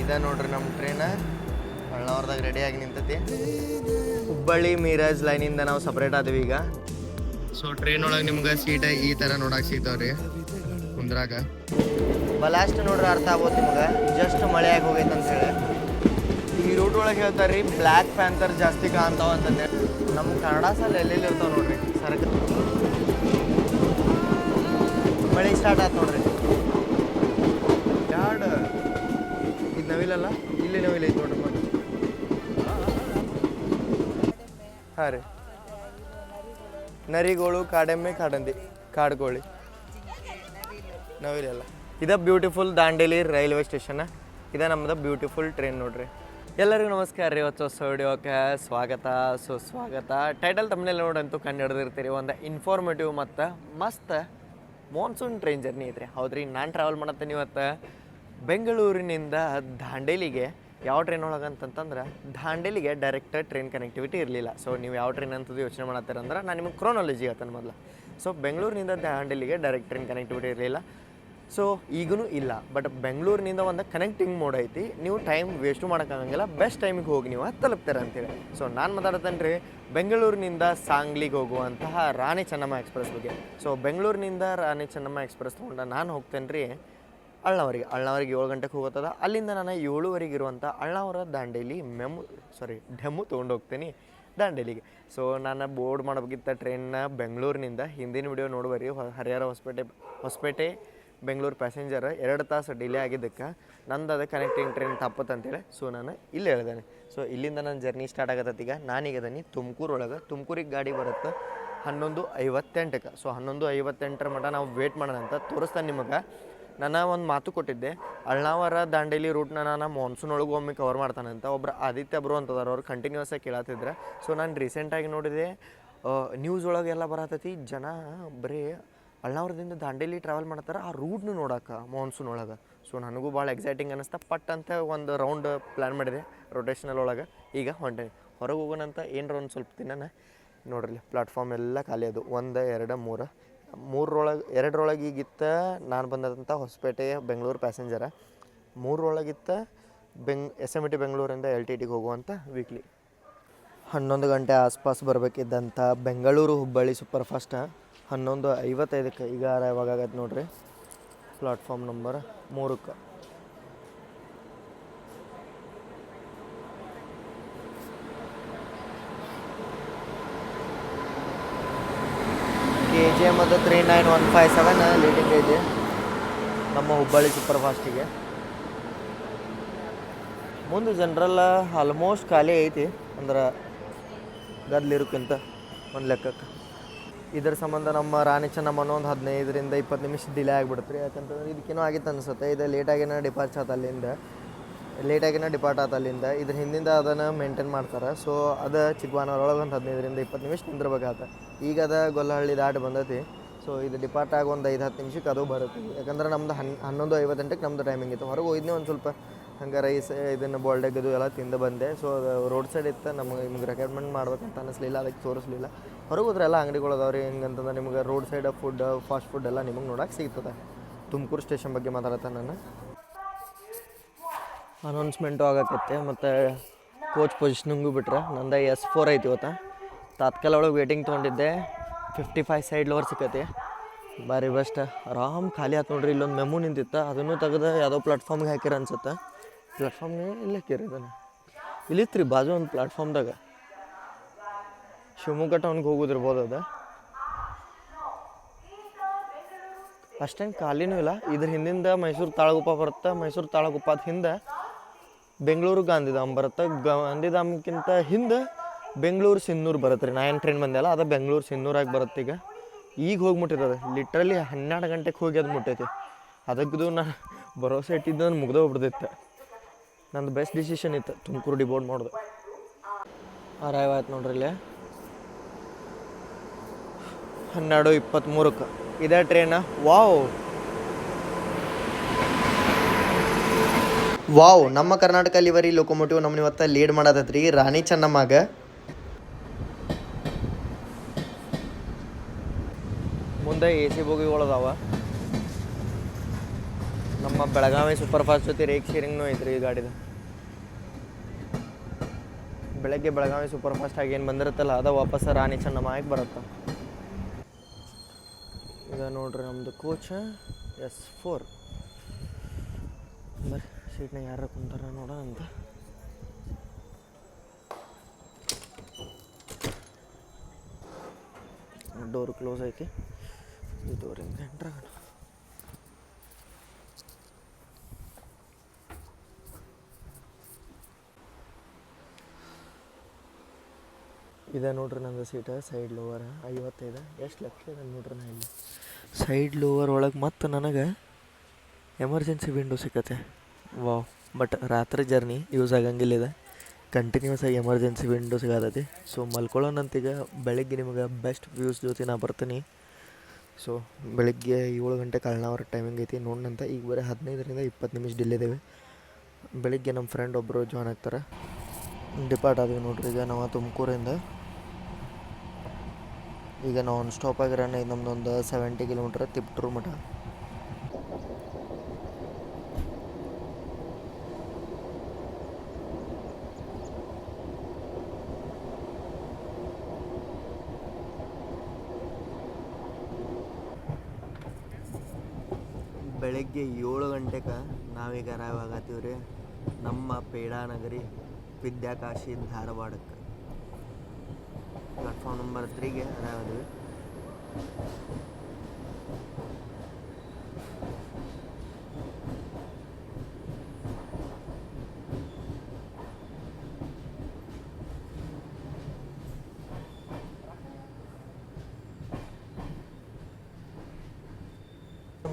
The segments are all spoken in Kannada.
ಇದೆ ನೋಡ್ರಿ ನಮ್ಮ ಟ್ರೈನ್ ಬಳ್ಳಾರ್ದಾಗ ರೆಡಿಯಾಗಿ ನಿಂತೈತಿ. ಹುಬ್ಬಳ್ಳಿ ಮೀರಜ್ ಲೈನಿಂದ ನಾವು ಸಪ್ರೇಟ್ ಆದ್ವಿ ಈಗ. ಸೊ ಟ್ರೈನ್ ಒಳಗೆ ನಿಮ್ಗೆ ಸೀಟ ಈ ಥರ ನೋಡಕ್ಕೆ ಸಿಗ್ತಾವ್ರಿ ಕುಂದ್ರಾಗ. ಬಲಾಸ್ಟ್ ನೋಡ್ರಿ ಅರ್ಥ ಆಗ್ಬೋದು ನಿಮ್ಗೆ. ಜಸ್ಟ್ ಮಳೆ ಆಗಿ ಹೋಗೈತೆ ಅಂತ ಹೇಳಿ ಈ ರೂಟ್ ಒಳಗೆ ಹೇಳ್ತಾರೆ ರೀ ಬ್ಲ್ಯಾಕ್ ಪ್ಯಾಂಥರ್ ಜಾಸ್ತಿ ಕಾಣ್ತಾವ ಅಂತಂದೆ. ನಮ್ಮ ಕನ್ನಡ ಸಾಲ ಎಲ್ಲೆಲ್ಲಿ ಇರ್ತಾವೆ ನೋಡ್ರಿ. ಸರಕ ಮಳೆ ಸ್ಟಾರ್ಟ್ ಆಯ್ತು ನೋಡ್ರಿ. ಯಾರ್ಡ್ ಇದು ನವಿಲಲ್ಲ, ಇಲ್ಲಿ ನವಿಲ್ ಐತೆ ನೋಡ್ರಿ. ಮತ್ತೆ ಹಾಂ ರೀ, ನರಿಗೋಳು, ಕಾಡೆಮ್ಮೆ, ಕಾಡಂದಿ, ಕಾಡುಗೋಳಿ, ನವಿಲೆಲ್ಲ. ಇದು ಬ್ಯೂಟಿಫುಲ್ ದಾಂಡೇಲಿ ರೈಲ್ವೆ ಸ್ಟೇಷನ್. ಇದು ನಮ್ಮದು ಬ್ಯೂಟಿಫುಲ್ ಟ್ರೈನ್ ನೋಡ್ರಿ. ಎಲ್ಲರಿಗೂ ನಮಸ್ಕಾರ ರೀ. ಹೊಸ ವಿಡಿಯೋಕ್ಕೆ ಸ್ವಾಗತ ಸುಸ್ವಾಗತ. ಟೈಟಲ್ ತಮ್ಮನೆಲ್ಲ ನೋಡಂತೂ ಕಂಡು ಹಿಡ್ದಿರ್ತೀರಿ. ಒಂದು ಇನ್ಫಾರ್ಮೇಟಿವ್ ಮತ್ತು ಮಸ್ತ್ ಮಾನ್ಸೂನ್ ಟ್ರೈನ್ ಜರ್ನಿ ಐತ್ರಿ. ಹೌದ್ರಿ, ನಾನು ಟ್ರಾವೆಲ್ ಮಾಡತ್ತೀನಿ ಇವತ್ತು ಬೆಂಗಳೂರಿನಿಂದ ದಾಂಡೇಲಿಗೆ. ಯಾವ ಟ್ರೈನ್ ಒಳಗೆ ಅಂತಂತಂದ್ರೆ ದಾಂಡೇಲಿಗೆ ಡೈರೆಕ್ಟ್ ಟ್ರೈನ್ ಕನೆಕ್ಟಿವಿಟಿ ಇರಲಿಲ್ಲ. ಸೊ ನೀವು ಯಾವ ಟ್ರೈನ್ ಅಂತದ್ದು ಯೋಚನೆ ಮಾಡತ್ತೀರಂದ್ರೆ ನಾನು ನಿಮಗೆ ಕ್ರೋನಾಲಜಿ ಹೇಳ್ತೇನೆ ಮೊದಲು. ಸೊ ಬೆಂಗಳೂರಿನಿಂದ ದಾಂಡೇಲಿಗೆ ಡೈರೆಕ್ಟ್ ಟ್ರೈನ್ ಕನೆಕ್ಟಿವಿಟಿ ಇರಲಿಲ್ಲ. ಸೊ ಈಗೂ ಇಲ್ಲ. ಬಟ್ ಬೆಂಗಳೂರಿನಿಂದ ಒಂದು ಕನೆಕ್ಟಿಂಗ್ ಮೋಡ್ ಐತಿ. ನೀವು ಟೈಮ್ ವೇಸ್ಟು ಮಾಡೋಕ್ಕಾಗಂಗಿಲ್ಲ. ಬೆಸ್ಟ್ ಟೈಮಿಗೆ ಹೋಗಿ ನೀವು ತಲುಪ್ತಾರೆ ಅಂತೇಳಿ. ಸೊ ನಾನು ಮಾತಾಡ್ತೇನೆ ರೀ ಬೆಂಗಳೂರಿನಿಂದ ಸಾಂಗ್ಲಿಗೆ ಹೋಗುವಂತಹ ರಾಣಿ ಚೆನ್ನಮ್ಮ ಎಕ್ಸ್ಪ್ರೆಸ್ ಬಗ್ಗೆ. ಸೊ ಬೆಂಗಳೂರಿನಿಂದ ರಾಣಿ ಚೆನ್ನಮ್ಮ ಎಕ್ಸ್ಪ್ರೆಸ್ ತೊಗೊಂಡು ನಾನು ಹೋಗ್ತೇನೆ ರೀ ಅಳ್ನಾವರಿಗೆ 7 ಗಂಟೆಗೆ ಹೋಗುತ್ತದ. ಅಲ್ಲಿಂದ ನಾನು 7ವರೆಗೆ ಇರುವಂಥ ಅಳ್ನಾವರ ದಾಂಡೇಲಿ ಡೆಮು ತೊಗೊಂಡು ಹೋಗ್ತೀನಿ ದಾಂಡೇಲಿಗೆ. ಸೊ ನಾನು ಬೋರ್ಡ್ ಮಾಡಬೇಕಿತ್ತ ಟ್ರೈನ್ನ ಬೆಂಗಳೂರಿನಿಂದ. ಹಿಂದಿನ ವಿಡಿಯೋ ನೋಡುವರಿ ಹರಿಹರ ಹೊಸಪೇಟೆ ಬೆಂಗಳೂರು ಪ್ಯಾಸೆಂಜರ್ 2 ತಾಸು ಡಿಲೇ ಆಗಿದ್ದಕ್ಕೆ ನಂದು ಅದು ಕನೆಕ್ಟಿಂಗ್ ಟ್ರೈನ್ ತಪ್ಪತ್ತಂತೇಳಿ ಸೊ ನಾನು ಇಲ್ಲಿ ಹೇಳ್ದೇನೆ. ಸೊ ಇಲ್ಲಿಂದ ನನ್ನ ಜರ್ನಿ ಸ್ಟಾರ್ಟ್ ಆಗತ್ತೈತಿ. ಈಗ ನಾನೀಗ ಅದೀನಿ ತುಮಕೂರಿಗೆ ಗಾಡಿ ಬರುತ್ತೆ 11:58ಕ್ಕೆ. ಸೊ 11:58 ಮಟ್ಟ ನಾವು ವೇಟ್ ಮಾಡೋಣ ಅಂತ ತೋರಿಸ್ತಾನೆ ನಿಮಗೆ. ನಾನು ಒಂದು ಮಾತು ಕೊಟ್ಟಿದ್ದೆ, ಅಳ್ನಾವರ ದಾಂಡೇಲಿ ರೂಟ್ನ ನಾನು ಮಾನ್ಸೂನ್ ಒಳಗೆ ಒಮ್ಮೆ ಕವರ್ ಮಾಡ್ತಾನೆ ಅಂತ. ಒಬ್ಬರು ಆದಿತ್ಯ ಬ್ರೋ ಅಂತದಾರ, ಅವ್ರು ಕಂಟಿನ್ಯೂಸ್ ಆಗಿ ಕೇಳತ್ತಿದ್ರೆ. ಸೊ ನಾನು ರೀಸೆಂಟಾಗಿ ನೋಡಿದೆ ನ್ಯೂಸ್ ಒಳಗೆಲ್ಲ ಬರತೈತಿ ಜನ ಬರೀ ಅಳ್ನಾವರದಿಂದ ದಾಂಡೇಲಿ ಟ್ರಾವೆಲ್ ಮಾಡ್ತಾರೆ ಆ ರೂಟ್ನು ನೋಡೋಕೆ ಮಾನ್ಸೂನ್ ಒಳಗೆ. ಸೊ ನನಗೂ ಭಾಳ ಎಕ್ಸೈಟಿಂಗ್ ಅನ್ನಿಸ್ತಾ ಪಟ್ ಅಂತ ಒಂದು ರೌಂಡ್ ಪ್ಲ್ಯಾನ್ ಮಾಡಿದೆ ರೋಟೇಷನಲ್ ಒಳಗೆ. ಈಗ ಹೊಂಟೇನಿ ಹೊರಗೆ ಹೋಗೋಣಂತ. ಏನರ ಒಂದು ಸ್ವಲ್ಪ ದಿನ ನೋಡ್ರಿ ಪ್ಲಾಟ್ಫಾರ್ಮ್ ಎಲ್ಲ ಖಾಲಿ ಅದು. 1 2 3 ಈಗಿತ್ತ ನಾನು ಬಂದಂಥ ಹೊಸಪೇಟೆ ಬೆಂಗಳೂರು ಪ್ಯಾಸೆಂಜರ. 3 SMT ಬೆಂಗಳೂರಿಂದ LTTಗೆ ಹೋಗುವಂಥ ವೀಕ್ಲಿ 11 ಗಂಟೆ ಆಸ್ಪಾಸ್ ಬರಬೇಕಿದ್ದಂಥ ಬೆಂಗಳೂರು ಹುಬ್ಬಳ್ಳಿ ಸೂಪರ್ ಫಾಸ್ಟ್ 11:55ಕ್ಕೆ ಈಗ ಯಾವಾಗ ಆಗತ್ತೆ ನೋಡ್ರಿ. ಪ್ಲಾಟ್ಫಾರ್ಮ್ ನಂಬರ್ 3ಕ್ಕೆ KGM ಅದು 39157 ಲೀಡಿಂಗ್ ಐತಿ ನಮ್ಮ ಹುಬ್ಬಳ್ಳಿ ಸೂಪರ್ ಫಾಸ್ಟಿಗೆ. ಮುಂದೆ ಜನರಲ್ ಆಲ್ಮೋಸ್ಟ್ ಖಾಲಿ ಐತಿ, ಅಂದ್ರೆ ಗದ್ಲಿರೋಕ್ಕಿಂತ ಒಂದು ಲೆಕ್ಕಕ್ಕೆ. ಇದ್ರ ಸಂಬಂಧ ನಮ್ಮ ರಾಣಿ ಚೆನ್ನಮ್ಮನ ಒಂದು 15 to 20 ನಿಮಿಷ ಡಿಲೇ ಆಗಿಬಿಡುತ್ತೆ ರೀ. ಯಾಕಂತಂದ್ರೆ ಇದಕ್ಕೇನೋ ಆಗಿತ್ತು ಅನಿಸುತ್ತೆ. ಇದು ಲೇಟಾಗಿನ ಡಿಪಾರ್ಟ್ ಆತ ಅಲ್ಲಿಂದ. ಇದ್ರ ಹಿಂದಿಂದ ಅದನ್ನು ಮೇಂಟೈನ್ ಮಾಡ್ತಾರೆ. ಸೊ ಅದು ಚಿಕ್ಕಬಾನೂರೊಳಗೆ ಒಂದು 15 to 20 ನಿಮಿಷ ನಿಂದಿರ್ಬೇಕಾಗತ್ತೆ. ಈಗ ಅದು ಗೊಲ್ಲಹಳ್ಳಿ ದಾಟಿ ಬಂದೈತಿ. ಸೊ ಇದು ಡಿಪಾರ್ಟ್ ಆಗಿ ಒಂದು 5-10 ನಿಮಿಷಕ್ಕೆ ಅದು ಬರುತ್ತೆ. ಯಾಕಂದ್ರೆ ನಮ್ದು 11:58ಕ್ಕೆ ನಮ್ಮದು ಟೈಮಿಂಗ್ ಇತ್ತು. ಹೊರಗೆ ಹೋಗಿದ್ನೇ ಒಂದು ಸ್ವಲ್ಪ ಹಂಗೆ ರೈಸ್ ಇದನ್ನು ಬಾಲ್ಡೆಗ್ ಇದು ಎಲ್ಲ ತಿಂದು ಬಂದೆ. ಸೊ ಅದು ರೋಡ್ ಸೈಡ್ ಇತ್ತು. ನಿಮ್ಗೆ ರೆಕಮೆಂಡ್ ಮಾಡ್ಬೇಕಂತ ಅನ್ನಿಸ್ಲಿಲ್ಲ, ಅದಕ್ಕೆ ತೋರಿಸ್ಲಿಲ್ಲ. ಹೊರಗೆ ಹೋದ್ರೆ ಎಲ್ಲ ಅಂಗಡಿಗಳು ಅದಾವ್ರಿ. ಹೆಂಗಂತಂದ್ರೆ ನಿಮ್ಗೆ ರೋಡ್ ಸೈಡ್ ಫಾಸ್ಟ್ ಫುಡ್ ಎಲ್ಲ ನಿಮಗೆ ನೋಡೋಕೆ ಸಿಗ್ತದೆ. ತುಮಕೂರು ಸ್ಟೇಷನ್ ಬಗ್ಗೆ ಮಾತಾಡ್ತಾನೆ ನಾನು. ಅನೌನ್ಸ್ಮೆಂಟು ಆಗತ್ತೆ ಮತ್ತು ಕೋಚ್ ಪೊಸಿಷನಿಂಗು ಬಿಟ್ರೆ ನಂದು S4 ಐತಿ ಇವತ್ತು. ತಾತ್ಕಾಲ ಒಳಗೆ ವೇಟಿಂಗ್ ತೊಗೊಂಡಿದ್ದೆ 55 ಸೈಡ್ ಲೋವರ್ ಸಿಕ್ಕತಿ. ಭಾರಿ ಬೆಸ್ಟ್. ಆರಾಮ್ ಖಾಲಿ ಆಯ್ತು ನೋಡ್ರಿ. ಇಲ್ಲೊಂದು ಮೆಮು ನಿಂತಿತ್ತು, ಅದನ್ನು ತೆಗೆದು ಯಾವುದೋ ಪ್ಲಾಟ್ಫಾರ್ಮ್ಗೆ ಹಾಕಿರ ಅನ್ಸುತ್ತೆ. ಪ್ಲಾಟ್ಫಾರ್ಮ್ಗೆ ಇಲ್ಲ ಹಾಕಿರಿ ಅದನ್ನು. ಇಲ್ಲಿತ್ತು ರೀ ಬಾಜು ಒಂದು ಪ್ಲಾಟ್ಫಾರ್ಮ್ದಾಗ. ಶಿವಮೊಗ್ಗ ಟೌನ್ಗೆ ಹೋಗೋದಿರ್ಬೋದು ಅದು. ಅಷ್ಟೇನು ಖಾಲಿನೂ ಇಲ್ಲ. ಇದ್ರ ಹಿಂದಿಂದ ಮೈಸೂರು ತಾಳಗುಪ್ಪ ಬರುತ್ತೆ. ಮೈಸೂರು ತಾಳಗುಪ್ಪದ ಹಿಂದೆ ಬೆಂಗಳೂರು ಗಾಂಧಿಧಾಮ್ ಬರುತ್ತೆ. ಗಾಂಧಿಧಾಮ್ಗಿಂತ ಹಿಂದೆ ಬೆಂಗಳೂರು ಸಿನ್ನೂರು ಬರುತ್ತೆ ರೀ. 9 ಟ್ರೈನ್ ಬಂದೆಲ್ಲ ಅದು ಬೆಂಗಳೂರು ಸಿನ್ನೂರಾಗಿ ಬರುತ್ತೆ. ಈಗ ಹೋಗಿ ಮುಟ್ಟಿರ್ತದೆ. ಲಿಟ್ರಲಿ 12 ಗಂಟೆಗೆ ಹೋಗಿ ಅದು ಮುಟ್ಟೈತಿ. ಅದಕ್ಕದು ನಾನು ಭರೋಸೆ ಇಟ್ಟಿದ್ದು ನಾನು ಮುಗ್ದೆ ಹೋಗ್ಬಿಡ್ದಿತ್ತು. ನಂದು ಬೆಸ್ಟ್ ಡಿಸಿಷನ್ ಇತ್ತು ತುಮಕೂರು ಡಿಬೋರ್ಡ್ ಮಾಡೋದು. ಅರೈವ್ ಆಯ್ತು ನೋಡ್ರಿ ಇಲ್ಲಿ 12:23ಕ್ಕೆ ಇದೇ ಟ್ರೈನ. ವಾವ್ ನಮ್ಮ ಕರ್ನಾಟಕ ಲಿವರಿ ಲೊಕೊಮೋಟಿವ್ ನಮ್ಮನ್ನ ಇವತ್ತು ಲೀಡ್ ಮಾಡತೈತ್ರಿ ರಾಣಿ ಚೆನ್ನಮ್ಮಾಗ. ಮುಂದೆ AC ಬೋಗಿಗಳು ಅದಾವ. ನಮ್ಮ ಬೆಳಗಾವಿ ಸೂಪರ್ ಫಾಸ್ಟ್ ಜೊತೆ ರೇಕ್ ಶೇರಿಂಗ್ನೂ ಐತ್ರಿ ಈ ಗಾಡಿದು. ಬೆಳಗ್ಗೆ ಬೆಳಗಾವಿ ಸೂಪರ್ ಫಾಸ್ಟ್ ಆಗಿ ಏನು ಬಂದಿರುತ್ತಲ್ಲ ಅದು ವಾಪಸ್ ರಾಣಿ ಚೆನ್ನಮ್ಮಾಯಿಗೆ ಬರುತ್ತೆ. ಈಗ ನೋಡ್ರಿ ನಮ್ಮದು ಕೋಚ್ S4. ಬರ್ರಿ ಸೀಟ್ನಾಗ ಯಾರು ಕುಂತಾರ ನೋಡೋಣ ಅಂತ. ಡೋರ್ ಕ್ಲೋಸ್ ಐತಿ. ಈ ಡೋರಿಂದ ಎಂಟ್ರಾಗೋಣ. ಇದೆ ನೋಡ್ರಿ ನಂದು ಸೀಟ ಸೈಡ್ ಲೋವರ್ 55. ಎಷ್ಟು ಲಕ್ಷ ಇದೆ ನೋಡ್ರಿ ನಾ ಇಲ್ಲಿ ಸೈಡ್ ಲೋವರ್ ಒಳಗೆ. ಮತ್ತು ನನಗೆ ಎಮರ್ಜೆನ್ಸಿ ವಿಂಡೋ ಸಿಕ್ಕತ್ತೆ. ವಾವ್. ಬಟ್ ರಾತ್ರಿ ಜರ್ನಿ ಯೂಸ್ ಆಗಂಗಿಲ್ಲ ಇದೆ. ಕಂಟಿನ್ಯೂಸ್ ಆಗಿ ಎಮರ್ಜೆನ್ಸಿ ವಿಂಡೋ ಸಿಗತೈತಿ. ಸೊ ಮಲ್ಕೊಳ್ಳೋಣಂತೀಗ ಬೆಳಗ್ಗೆ ನಿಮಗೆ ಬೆಸ್ಟ್ ವ್ಯೂಸ್ ಜೊತೆ ನಾ ಬರ್ತೀನಿ. ಸೊ ಬೆಳಗ್ಗೆ 7 ಗಂಟೆ ಕಳ್ನವರ್ ಟೈಮಿಂಗ್ ಐತಿ ನೋಡೋಣಂತ. ಈಗ ಬರೀ 15ರಿಂದ 20 ನಿಮಿಷ ಡಿಲೇ ಇದ್ದೇವೆ. ಬೆಳಿಗ್ಗೆ ನಮ್ಮ ಫ್ರೆಂಡ್ ಒಬ್ಬರು ಜಾಯ್ನ್ ಆಗ್ತಾರೆ. ಡಿಪಾರ್ಟ್ ಆದ್ವಿ ನೋಡ್ರಿ ಈಗ ನಾವು ತುಮಕೂರಿಂದ. ಈಗ ನಾವು ಒಂದು ಸ್ಟಾಪ್ ಆಗಿರೋಣ. ಇದು ನಮ್ಮದೊಂದು 70 ಕಿಲೋಮೀಟ್ರ್ ತಿಪ್ಟೂರು ಮಠ. ಬೆಳಗ್ಗೆ 7 ಗಂಟೆಗೆ ನಾವೀಗ ಅರೈವ್ ಆಗತ್ತೀವಿ ರೀ ನಮ್ಮ ಪೇಡಾನಗರಿ ವಿದ್ಯಾಕಾಶಿ ಧಾರವಾಡಕ್ಕೆ. ಪ್ಲಾಟ್ಫಾರ್ಮ್ ನಂಬರ್ 3ಗೆ ಅರೈವ್ ಆದ್ವಿ.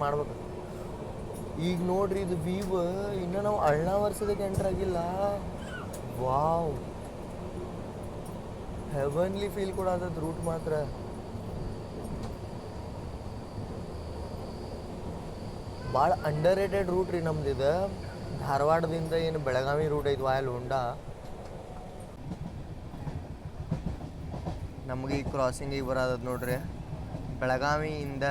ಮಾಡ್ಬೇಕು ಈಗ ನೋಡ್ರಿ ಇದು ವ್ಯೂವ್. ಇನ್ನು ನಾವು ಅಳ್ನಾ ವರ್ಷದಕ್ಕೆ ಎಂಟ್ರ್ ಆಗಿಲ್ಲ. ವಾವ್, ಹೆವನ್ಲಿ ಫೀಲ್ ಕೊಡೋದು ರೂಟ್ ಮಾತ್ರ. ಭಾಳ ಅಂಡರ್ ರೇಟೆಡ್ ರೂಟ್ ರೀ ನಮ್ದು ಇದು. ಧಾರವಾಡದಿಂದ ಏನು ಬೆಳಗಾವಿ ರೂಟ್ ಐತಿ ವಾಯಲ್ ಹೋಂಡಾ. ನಮಗೆ ಈ ಕ್ರಾಸಿಂಗಿಗೆ ಬರೋದು ನೋಡ್ರಿ ಬೆಳಗಾವಿಯಿಂದ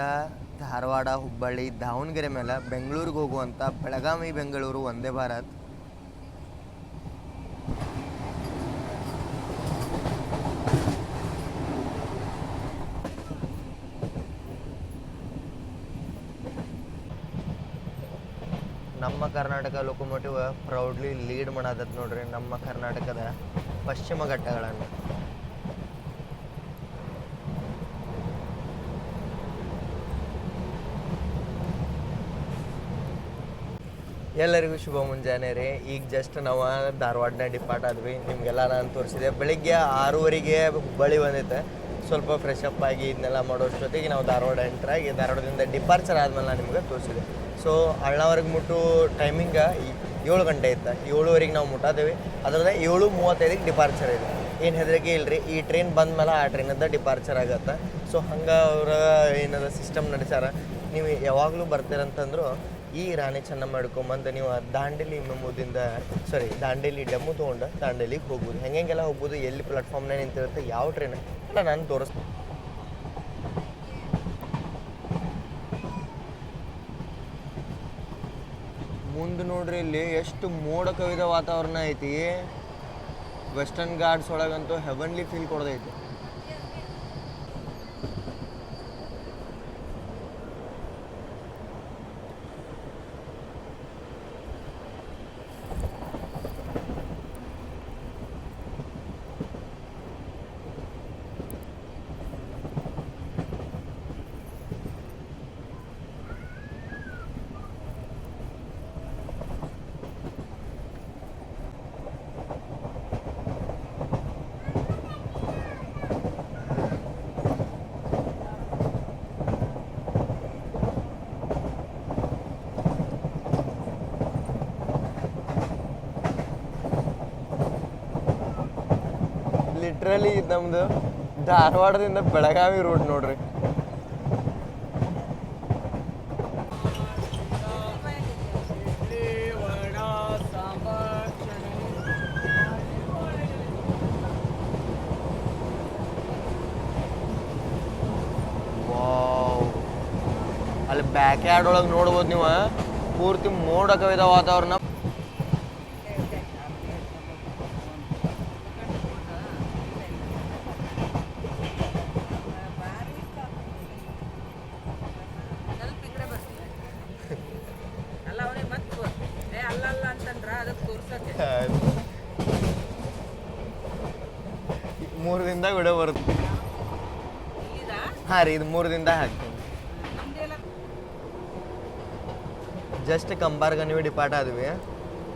ಧಾರವಾಡ, ಹುಬ್ಬಳ್ಳಿ, ದಾವಣಗೆರೆ ಮೇಲೆ ಬೆಂಗಳೂರಿಗೆ ಹೋಗುವಂಥ ಬೆಳಗಾವಿ ಬೆಂಗಳೂರು ವಂದೇ ಭಾರತ್. ನಮ್ಮ ಕರ್ನಾಟಕ ಲೊಕೊಮೋಟಿವ್ ಪ್ರೌಡ್ಲಿ ಲೀಡ್ ಮಾಡಾದತ್ ನೋಡ್ರಿ ನಮ್ಮ ಕರ್ನಾಟಕದ ಪಶ್ಚಿಮ ಘಟ್ಟಗಳನ್ನು. ಎಲ್ಲರಿಗೂ ಶುಭ ಮುಂಜಾನೆ ರೀ. ಈಗ ಜಸ್ಟ್ ನಾವು ಧಾರವಾಡನ ಡಿಪಾರ್ಟ್ ಆದ್ವಿ. ನಿಮಗೆಲ್ಲ ನಾನು ತೋರಿಸಿದೆ. ಬೆಳಿಗ್ಗೆ 6:30ಗೆ ಹುಬ್ಬಳ್ಳಿ ಬಂದೈತೆ. ಸ್ವಲ್ಪ ಫ್ರೆಶ್ ಅಪ್ ಆಗಿ ಇದನ್ನೆಲ್ಲ ಮಾಡೋಷ್ಟೊತ್ತಿಗೆ ನಾವು ಧಾರವಾಡ ಎಂಟ್ರಾಗಿ ಧಾರವಾಡದಿಂದ ಡಿಪಾರ್ಚರ್ ಆದಮೇಲೆ ನಾನು ನಿಮಗೆ ತೋರಿಸಿದೆ. ಸೊ ಅಳ್ನಾವರೆಗೆ ಮುಟ್ಟೋ ಟೈಮಿಂಗ 7 ಗಂಟೆ ಇತ್ತು. 7:15ಗೆ ನಾವು ಮುಟ್ಟಾದೇವಿ. ಅದರದ್ದು 7:35ಗೆ ಡಿಪಾರ್ಚರ್ ಇದೆ. ಏನು ಹೆದರಿಕೆ ಇಲ್ಲರಿ. ಈ ಟ್ರೈನ್ ಬಂದಮೇಲೆ ಆ ಟ್ರೈನದ್ದು ಡಿಪಾರ್ಚರ್ ಆಗತ್ತೆ. ಸೊ ಹಂಗೆ ಅವ್ರ ಏನಾರ ಸಿಸ್ಟಮ್ ನಡೆಸ್ಯಾರ. ನೀವು ಯಾವಾಗಲೂ ಬರ್ತೀರಂತಂದ್ರು ಈ ರಾಣಿ ಚೆನ್ನಮ್ಮ ಹಿಡ್ಕೊಂಬಂದು ನೀವು ದಾಂಡೇಲಿ ದಾಂಡೇಲಿ ಡೆಮು ತೊಗೊಂಡು ದಾಂಡೇಲಿಗೆ ಹೋಗ್ಬೋದು. ಹೆಂಗೆಲ್ಲ ಹೋಗ್ಬೋದು, ಎಲ್ಲಿ ಪ್ಲಾಟ್ಫಾರ್ಮ್ನಾಗ ನಿಂತಿರುತ್ತೆ, ಯಾವ ಟ್ರೈನ್ ಎಲ್ಲ ನಾನು ತೋರಿಸ್ತೀನಿ. ಮುಂದೆ ನೋಡ್ರಿ ಇಲ್ಲಿ ಎಷ್ಟು ಮೋಡ ಕವಿದ ವಾತಾವರಣ ಐತಿ. ವೆಸ್ಟರ್ನ್ ಘಾಟ್ಸ್ ಒಳಗಂತೂ ಹೆವನ್ಲಿ ಫೀಲ್ ಕೊಡೋದೈತಿ. ಲಿಟ್ರಲಿ ಇದು ನಮ್ಮದು ಧಾರವಾಡದಿಂದ ಬೆಳಗಾವಿ ರೂಟ್ ನೋಡ್ರಿ. ವಾವ್, ಅಲ್ಲಿ ಬ್ಯಾಕ್ ಯಾರ್ಡ್ ಒಳಗೆ ನೋಡ್ಬೋದು ನೀವು ಪೂರ್ತಿ ಮೋಡ ಕವಿದ ವಾತಾವರಣ. ಮೂರು ದಿನದಾಗ ವಿಡಿಯೋ ಬರುತ್ತೆ. ಹಾಂ ರೀ, ಇದು 3 ದಿನದಾಗ ಹಾಕ್ತೀನಿ. ಜಸ್ಟ್ ಕಂಬಾರ್ಗ ನೀವು ಡಿಪಾರ್ಟ್ ಆದ್ವಿ.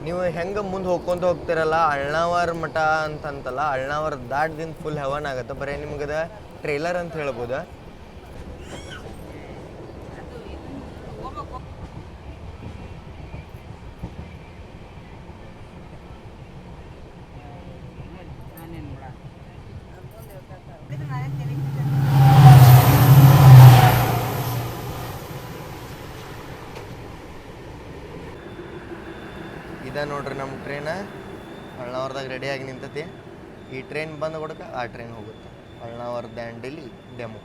ನೀವು ಹೆಂಗೆ ಮುಂದೆ ಹೋಗ್ಕೊಂತ ಹೋಗ್ತಿರಲ್ಲ, ಅಳ್ನಾವರ ಮಠ ಅಂತಂತಲ್ಲ, ಅಳ್ನಾವರ ದಾಟ್ದಿಂದ ಫುಲ್ ಹೆವನ್ ಆಗುತ್ತೆ. ಬರೀ ನಿಮ್ಗದ ಟ್ರೇಲರ್ ಅಂತ ಹೇಳ್ಬೋದು. ಇದ ನೋಡ್ರಿ ನಮ್ಮ ಟ್ರೈನ್ ಅಳ್ನಾವರದಾಗ ರೆಡಿಯಾಗಿ ನಿಂತತಿ. ಈ ಟ್ರೈನ್ ಬಂದ ಕೊಡಕ್ಕೆ ಆ ಟ್ರೈನ್ ಹೋಗುತ್ತೆ. ಅಳ್ನಾವರ ದಾಂಡೇಲಿ ಡೆಮೋ.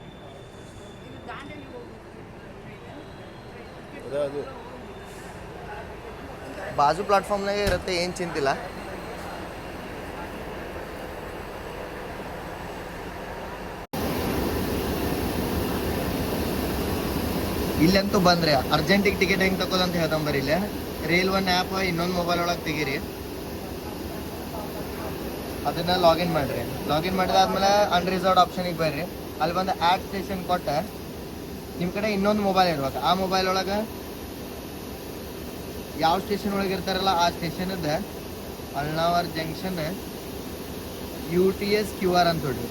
ಬಾಜು ಪ್ಲಾಟ್ಫಾರ್ಮ್ನಾಗೆ ಇರುತ್ತೆ, ಏನು ಚಿಂತಿಲ್ಲ. ಇಲ್ಲಂತೂ ಬಂದ್ರೆ ಅರ್ಜೆಂಟಿಗೆ ಟಿಕೆಟ್ ಹೆಂಗೆ ತಗೋದಂತ ಹೇಳ್ದಂಬರಿ. ಇಲ್ಲ ರೈಲ್ ಒನ್ ಆ್ಯಪ್ ಇನ್ನೊಂದು ಮೊಬೈಲ್ ಒಳಗೆ ತೆಗೀರಿ, ಅದನ್ನ ಲಾಗಿನ್ ಮಾಡಿರಿ. ಲಾಗಿನ್ ಮಾಡಿದಾದ್ಮೇಲೆ ಅನ್ರಿಸರ್ವ್ಡ್ ಆಪ್ಷನಿಗೆ ಬರ್ರಿ. ಅಲ್ಲಿ ಬಂದು ಆ್ಯಡ್ ಸ್ಟೇಷನ್ ಕೊಟ್ಟು ನಿಮ್ಮ ಕಡೆ ಇನ್ನೊಂದು ಮೊಬೈಲ್ ಇರ್ಬೇಕು. ಆ ಮೊಬೈಲ್ ಒಳಗೆ ಯಾವ ಸ್ಟೇಷನ್ ಒಳಗೆ ಇರ್ತಾರಲ್ಲ ಆ ಸ್ಟೇಷನದ ಅಳ್ನಾವರ್ ಜಂಕ್ಷನ್ UTS QR ಅಂತ ಹೊಡ್ರಿ.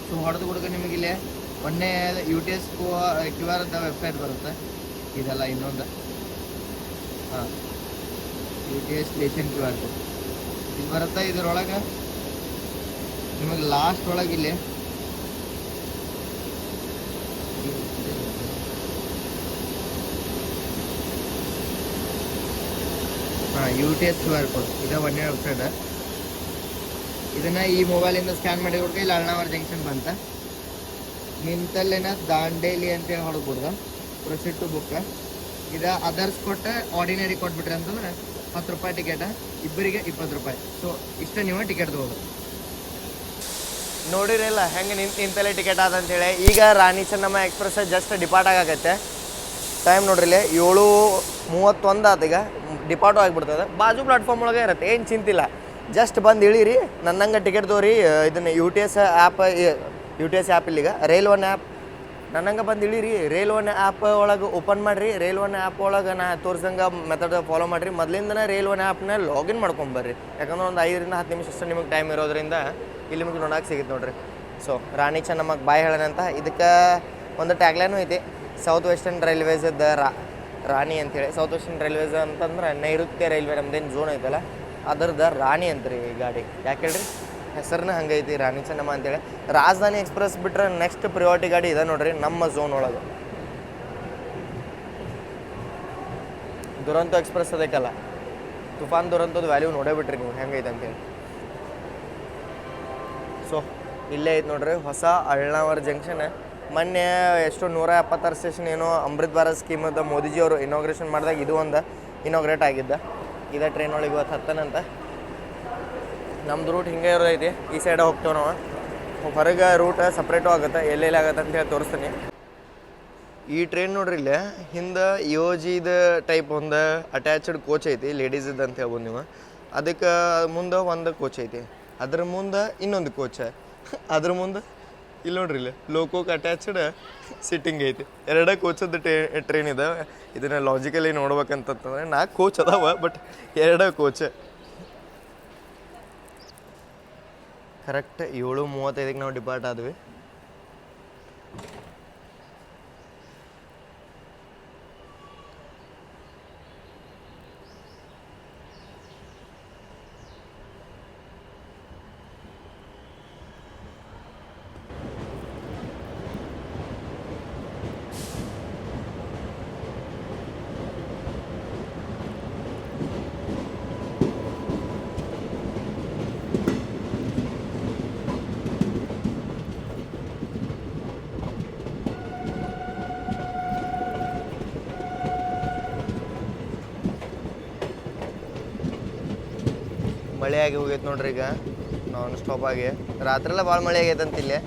ಸೊ ಹೊಡೆದು ಹುಡುಗ ನಿಮಗಿಲ್ಲೇ ಒಂದೇ UTS QR ಅಂತ ವೆಬ್ಸೈಟ್ ಬರುತ್ತೆ. ಇದೆಲ್ಲ ಇನ್ನೊಂದು UTS ಸ್ಟೇಷನ್ QR ಇದು ಬರುತ್ತೆ. ಇದರೊಳಗೆ ನಿಮಗೆ ಲಾಸ್ಟ್ ಒಳಗೆ ಇಲ್ಲಿ UTS QR ಕೋಡ್ ಇದೆ, ಒಂದೇ ವೆಬ್ಸೈಟ್. ಇದನ್ನ ಈ ಮೊಬೈಲಿಂದ ಸ್ಕ್ಯಾನ್ ಮಾಡಿ ಕೊಡ್ಕ ಇಲ್ಲಿ ಅಳ್ನಾವರ ಜಂಕ್ಷನ್ ಬಂತ ನಿಂತಲ್ಲೇನ ದಾಂಡೇಲಿ ಅಂತೇಳಿ ಹೊಡ್ಬಿಡ್ದು. Proceed to book. ಇದು ಅದರ್ಸ್ ಕೊಟ್ಟು ಆರ್ಡಿನರಿ ಕೊಟ್ಬಿಟ್ರಿ ಅಂತಂದ್ರೆ 10 ರೂಪಾಯಿ ಟಿಕೆಟ್, ಇಬ್ಬರಿಗೆ 20 ರೂಪಾಯಿ. ಸೊ ಇಷ್ಟ ನೀವು ಟಿಕೆಟ್ ತಗೋದು. ನೋಡಿರಲ್ಲ ಹೆಂಗೆ ನಿಂತಲ್ಲೇ ಟಿಕೆಟ್ ಆದಂತೇಳಿ. ಈಗ Rani Chennamma express just depart ಆಗತ್ತೆ. ಟೈಮ್ ನೋಡ್ರಿ 7:31 ಆತ. ಈಗ ಡಿಪಾರ್ಟು ಆಗಿಬಿಡ್ತದೆ. ಬಾಜು ಪ್ಲಾಟ್ಫಾರ್ಮ್ ಒಳಗೆ ಇರುತ್ತೆ, ಏನು ಚಿಂತಿಲ್ಲ. ಜಸ್ಟ್ ಬಂದು ಇಳೀರಿ, ನನ್ನಂಗೆ ಟಿಕೆಟ್ ತೋರಿ. ಇದನ್ನು UTS ಆ್ಯಪ್ ಇಲ್ಲಿಗ ರೈಲ್ ಒನ್ ಆ್ಯಪ್ ನನ್ನಂಗೆ ಬಂದು ಇಳೀರಿ. ರೈಲ್ ಒನ್ ಆ್ಯಪ್ ಒಳಗೆ ಓಪನ್ ಮಾಡಿರಿ. ರೈಲ್ ಒನ್ ಆ್ಯಪ್ ಒಳಗೆ ನಾ ತೋರಿಸ್ದಂಗೆ ಮೆಥಡ್ ಫಾಲೋ ಮಾಡಿರಿ. ಮೊದಲಿಂದನೇ ರೈಲ್ ಒನ್ ಆ್ಯಪ್ನ ಲಾಗಿನ್ ಮಾಡ್ಕೊಂಬರ್ರಿ. ಯಾಕಂದ್ರೆ ಒಂದು 5 ರಿಂದ 10 ನಿಮಿಷ ಅಷ್ಟು ನಿಮಗೆ ಟೈಮ್ ಇರೋದ್ರಿಂದ ಇಲ್ಲಿ ನಿಮಗೆ ನೋಡೋಕೆ ಸಿಗುತ್ತೆ ನೋಡ್ರಿ. ಸೊ ರಾಣಿ ಚೆನ್ನಮ್ಮಗೆ ಬಾಯ್ ಹೇಳೋಣಂತ. ಇದಕ್ಕೆ ಒಂದು ಟ್ಯಾಗ್ಲೈನು ಐತಿ, ಸೌತ್ ವೆಸ್ಟರ್ನ್ ರೈಲ್ವೇಸ್ದ ರಾಣಿ ಅಂತೇಳಿ. ಸೌತ್ ವೆಸ್ಟರ್ನ್ ರೈಲ್ವೇಸ್ ಅಂತಂದ್ರೆ ನೈಋತ್ಯ ರೈಲ್ವೆ ನಮ್ದೇನು ಝೋನ್ ಐತಲ್ಲ ಅದರದ ರಾಣಿ ಅಂತ್ರಿ ಈ ಗಾಡಿ. ಯಾಕೆ ಹೇಳ್ರಿ, ಹೆಸರನ್ನ ಹಂಗೈತಿ ರಾಣಿ ಚೆನ್ನಮ್ಮ ಅಂತೇಳಿ. ರಾಜಧಾನಿ ಎಕ್ಸ್ಪ್ರೆಸ್ ಬಿಟ್ರೆ ನೆಕ್ಸ್ಟ್ ಪ್ರಿಯಾರಿಟಿ ಗಾಡಿ ಇದೆ ನೋಡ್ರಿ ನಮ್ಮ ಝೋನ್ ಒಳಗೆ. ದುರಂತೋ ಎಕ್ಸ್ಪ್ರೆಸ್ ಅದಕ್ಕಲ್ಲ, ತುಫಾನ್ ದುರಂತದ ವ್ಯಾಲ್ಯೂ ನೋಡೇ ಬಿಟ್ರಿ ನೀವು ಹೆಂಗೈತೆ ಅಂತೇಳಿ. ಸೊ ಇಲ್ಲೇ ಐತೆ ನೋಡ್ರಿ ಹೊಸ ಅಳ್ನಾವರ ಜಂಕ್ಷನ್. ಮೊನ್ನೆ ಎಷ್ಟು 176 ಸ್ಟೇಷನ್ ಏನೋ ಅಮೃತ್ ಭಾರತ್ ಸ್ಕೀಮದ ಮೋದಿಜಿಯವರು ಇನಾಗ್ರೇಷನ್ ಮಾಡಿದಾಗ ಇದು ಒಂದು ಇನಾಗ್ರೇಟ್ ಆಗಿದ್ದ. ಇದೇ ಟ್ರೈನ್ ಒಳಗೆ ಇವತ್ತು ಹತ್ತನಂತ. ನಮ್ದು ರೂಟ್ ಹಿಂಗೆ ಇರೋದೈತಿ. ಈ ಸೈಡ್ ಹೋಗ್ತೇವೆ ನಾವು. ಹೊರಗೆ ರೂಟ್ ಸಪ್ರೇಟು ಆಗುತ್ತೆ, ಎಲ್ಲೆಲ್ಲಿ ಆಗುತ್ತೆ ಅಂತ ಹೇಳಿ ತೋರಿಸ್ತೀನಿ. ಈ ಟ್ರೈನ್ ನೋಡ್ರಿ ಇಲ್ಲೇ ಹಿಂದೆ ಯೋಜಿದ ಟೈಪ್ ಒಂದು ಅಟ್ಯಾಚ್ಡ್ ಕೋಚ್ ಐತಿ, ಲೇಡೀಸ್ದು ಅಂತ ಹೇಳ್ಬೋದು ನೀವು. ಅದಕ್ಕೆ ಮುಂದೆ ಒಂದು ಕೋಚ್ ಐತಿ, ಅದ್ರ ಮುಂದೆ ಇನ್ನೊಂದು ಕೋಚ್, ಅದ್ರ ಮುಂದೆ ಇಲ್ಲಿ ನೋಡ್ರಿ ಇಲ್ಲಿ ಲೋಕೋಕ್ಕೆ ಅಟ್ಯಾಚ್ಡ್ ಸಿಟ್ಟಿಂಗ್ ಐತಿ. ಎರಡೇ ಕೋಚದ್ದು ಟ್ರೈನ್ ಇದೆ. ಇದನ್ನ ಲಾಜಿಕಲಿ ನೋಡ್ಬೇಕಂತಂದ್ರೆ 4 ಕೋಚ್ ಅದಾವ, ಬಟ್ 2 ಕೋಚ್. ಕರೆಕ್ಟ್ 7:35ಗೆ ನಾವು ಡಿಪಾರ್ಟ್ ಆದ್ವಿ. ಮಳೆ ಆಗಿ ಹೋಗೈತೆ ನೋಡ್ರಿ ಈಗ ನಾನ್ ಸ್ಟಾಪ್ ಆಗಿ. ರಾತ್ರೆಲ್ಲ ಭಾಳ ಮಳೆ ಆಗೈತಂತ ಇಲ್ಲಿ.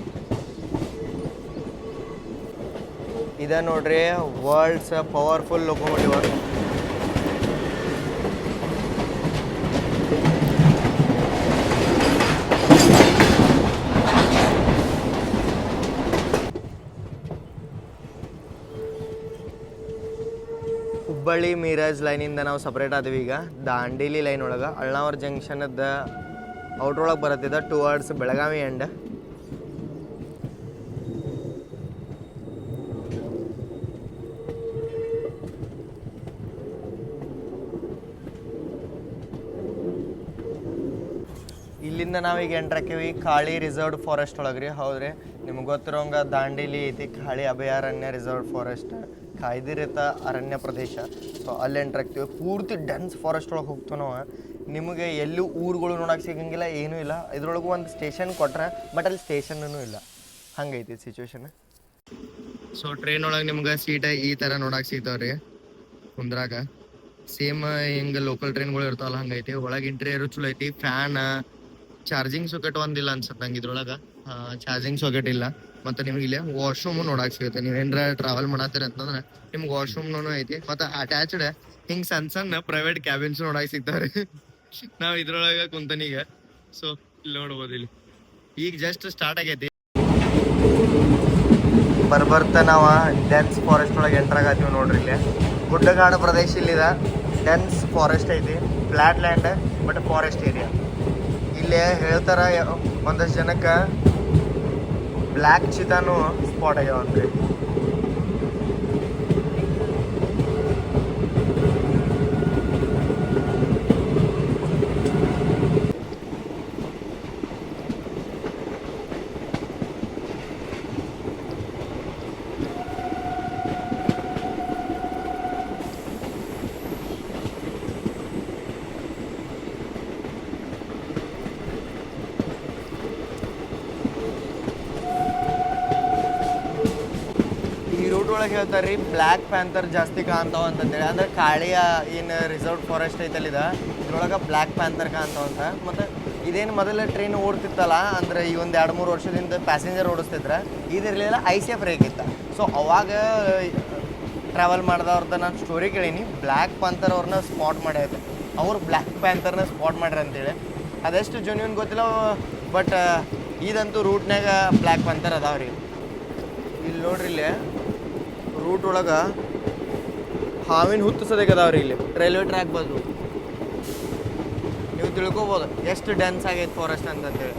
ಇದ ನೋಡ್ರಿ worlds powerful locomotive. Hubballi Miraj ಲೈನಿಂದ ನಾವು ಸಪ್ರೇಟ್ ಆದ್ವಿ. ಈಗ ದಾಂಡೇಲಿ ಲೈನ್ ಒಳಗೆ ಅಳ್ನಾವರ್ ಜಂಕ್ಷನದ ಔಟ್ರೊಳಗೆ ಬರತ್ತಿದ್ದ ಟುವರ್ಡ್ಸ್ ಬೆಳಗಾವಿ ಎಂಡ್. ಇಲ್ಲಿಂದ ನಾವೀಗ ಎಂಟ್ರಾಕೀವಿ ಕಾಳಿ ರಿಸರ್ವ್ಡ್ ಫಾರೆಸ್ಟ್ ಒಳಗೆ ರೀ. ಹೌದ್ರಿ, ನಿಮ್ಗೆ ಗೊತ್ತಿರೋಂಗೆ ದಾಂಡೇಲಿ ಐತಿ ಕಾಳಿ ಅಭಯಾರಣ್ಯ ರಿಸರ್ವ್ಡ್ ಫಾರೆಸ್ಟ್, ಕಾಯ್ದಿರಿತ ಅರಣ್ಯ ಪ್ರದೇಶ. ಸೊ ಅಲ್ಲಿ ಎಂಟ್ರಾಗ್ತೀವಿ. ಪೂರ್ತಿ ಡೆನ್ಸ್ ಫಾರೆಸ್ಟ್ ಒಳಗೆ ಹೋಗ್ತೀವಿ ನಾವು. ನಿಮಗೆ ಎಲ್ಲೂ ಊರುಗಳು ನೋಡೋಕೆ ಸಿಗಂಗಿಲ್ಲ, ಏನೂ ಇಲ್ಲ. ಇದ್ರೊಳಗೂ ಒಂದು ಸ್ಟೇಷನ್ ಕೊಟ್ರೆ, ಬಟ್ ಅಲ್ಲಿ ಸ್ಟೇಷನ್ನೂ ಇಲ್ಲ. ಹಂಗೈತಿ ಸಿಚುವೇಶನ್. ಸೊ ಟ್ರೈನ್ ಒಳಗೆ ನಿಮ್ಗೆ ಸೀಟ ಈ ಥರ ನೋಡಕ್ಕೆ ಸಿಗ್ತಾವ್ರಿ ಕುಂದ್ರಾಗ. ಸೇಮ್ ಹಿಂಗೆ ಲೋಕಲ್ ಟ್ರೈನ್ಗಳು ಇರ್ತಾವಲ್ಲ ಹಂಗೈತಿ. ಒಳಗೆ ಇಂಟೀರಿಯರು ಚಲೋ ಐತಿ. ಫ್ಯಾನ್, ಚಾರ್ಜಿಂಗ್ ಸಾಕೆಟ್ ಒಂದಿಲ್ಲ ಅನ್ಸುತ್ತೆ ನಂಗೆ ಇದ್ರೊಳಗೆ. ಚಾರ್ಜಿಂಗ್ ಸಾಕೆಟ್ ಇಲ್ಲ. ಮತ್ತು ನಿಮ್ಗೆ ಇಲ್ಲೇ ವಾಶ್ರೂಮು ನೋಡಕ್ಕೆ ಸಿಗುತ್ತೆ. ನೀವು ಏನಾರ ಟ್ರಾವೆಲ್ ಮಾಡತ್ತೀರ ಅಂತಂದ್ರೆ ನಿಮ್ಗೆ ವಾಶ್ರೂಮ್ನೂ ಐತಿ. ಮತ್ತು ಅಟ್ಯಾಚ್ಡ್ ಹಿಂಗೆ ಸಣ್ಣ ಸಣ್ಣ ಪ್ರೈವೇಟ್ ಕ್ಯಾಬಿನ್ಸ್ ನೋಡಕ್ಕೆ ಸಿಗ್ತಾವ್ರಿ. ನಾವು ಇದ್ರೊಳಗೆ ಕುಂತನೀಗ. ಸೊ ಇಲ್ಲಿ ನೋಡ್ಬೋದು. ಇಲ್ಲಿ ಈಗ ಜಸ್ಟ್ ಸ್ಟಾರ್ಟ್ ಆಗೈತಿ. ಬರ್ಬರ್ತ ನಾವು ಡೆನ್ಸ್ ಫಾರೆಸ್ಟ್ ಒಳಗೆ ಎಂಟ್ರಾಗತ್ತೀವಿ ನೋಡ್ರಿ. ಇಲ್ಲಿ ಗುಡ್ಡಗಾಡು ಪ್ರದೇಶ ಇಲ್ಲಿದೆ. ಡೆನ್ಸ್ ಫಾರೆಸ್ಟ್ ಐತಿ. Flat land but forest area. ಇಲ್ಲಿ ಹೇಳ್ತಾರೆ ಒಂದಷ್ಟು ಜನಕ್ಕೆ ಬ್ಲ್ಯಾಕ್ ಚಿತಾನು ಸ್ಪಾಟ್ ಆಗ್ಯಾವಂತ್ರಿ. ಒಳಗೆ ಹೇಳ್ತಾರೆ ರೀ ಬ್ಲ್ಯಾಕ್ ಪ್ಯಾಂಥರ್ ಜಾಸ್ತಿ ಕಾಣ್ತಾವ ಅಂತಂದೇಳಿ. ಅಂದ್ರೆ ಕಾಳಿಯ ಏನು ರಿಸರ್ವ್ಡ್ ಫಾರೆಸ್ಟ್ ಐತಲ್ಲಿದೆ ಇದ್ರೊಳಗೆ ಬ್ಲ್ಯಾಕ್ ಪ್ಯಾಂಥರ್ ಕಾಣ್ತಾವಂತ. ಮತ್ತು ಇದೇನು ಮೊದಲ ಟ್ರೈನ್ ಓಡ್ತಿತ್ತಲ್ಲ, ಅಂದ್ರೆ ಈ ಒಂದು 2-3 ವರ್ಷದಿಂದ ಪ್ಯಾಸೆಂಜರ್ ಓಡಿಸ್ತಿದ್ರೆ ಇದಿರಲಿಲ್ಲ, ICF ರೇಗಿತ್ತು. ಸೊ ಅವಾಗ ಟ್ರಾವೆಲ್ ಮಾಡಿದವ್ರದ್ದು ನಾನು ಸ್ಟೋರಿ ಕೇಳೀನಿ. ಬ್ಲ್ಯಾಕ್ ಪ್ಯಾಂಥರ್ ಅವ್ರನ್ನ ಸ್ಪಾಟ್ ಮಾಡ್ಯೈತೆ. ಅವ್ರು ಬ್ಲ್ಯಾಕ್ ಪ್ಯಾಂಥರ್ನ ಸ್ಪಾಟ್ ಮಾಡ್ರಿ ಅಂತೇಳಿ. ಅದೆಷ್ಟು ಜೆನ್ಯೂನ್ ಗೊತ್ತಿಲ್ಲ, ಬಟ್ ಇದಂತೂ ರೂಟ್ನಾಗ ಬ್ಲ್ಯಾಕ್ ಪ್ಯಾಂಥರ್ ಅದಾವ್ರಿ. ಇಲ್ಲಿ ನೋಡ್ರಿ, ಇಲ್ಲಿ ರೂಟ್ ಒಳಗೆ ಹಾವಿನ ಹುತ್ತು ಸದಗದಾವ್ರಿ. ಇಲ್ಲಿ ರೈಲ್ವೆ ಟ್ರ್ಯಾಕ್ ಬದಲು ನೀವು ತಿಳ್ಕೊಬೋದು ಎಷ್ಟು ಡೆನ್ಸ್ ಆಗೈತೆ ಫಾರೆಸ್ಟ್ ಅಂತಂತೇಳಿ.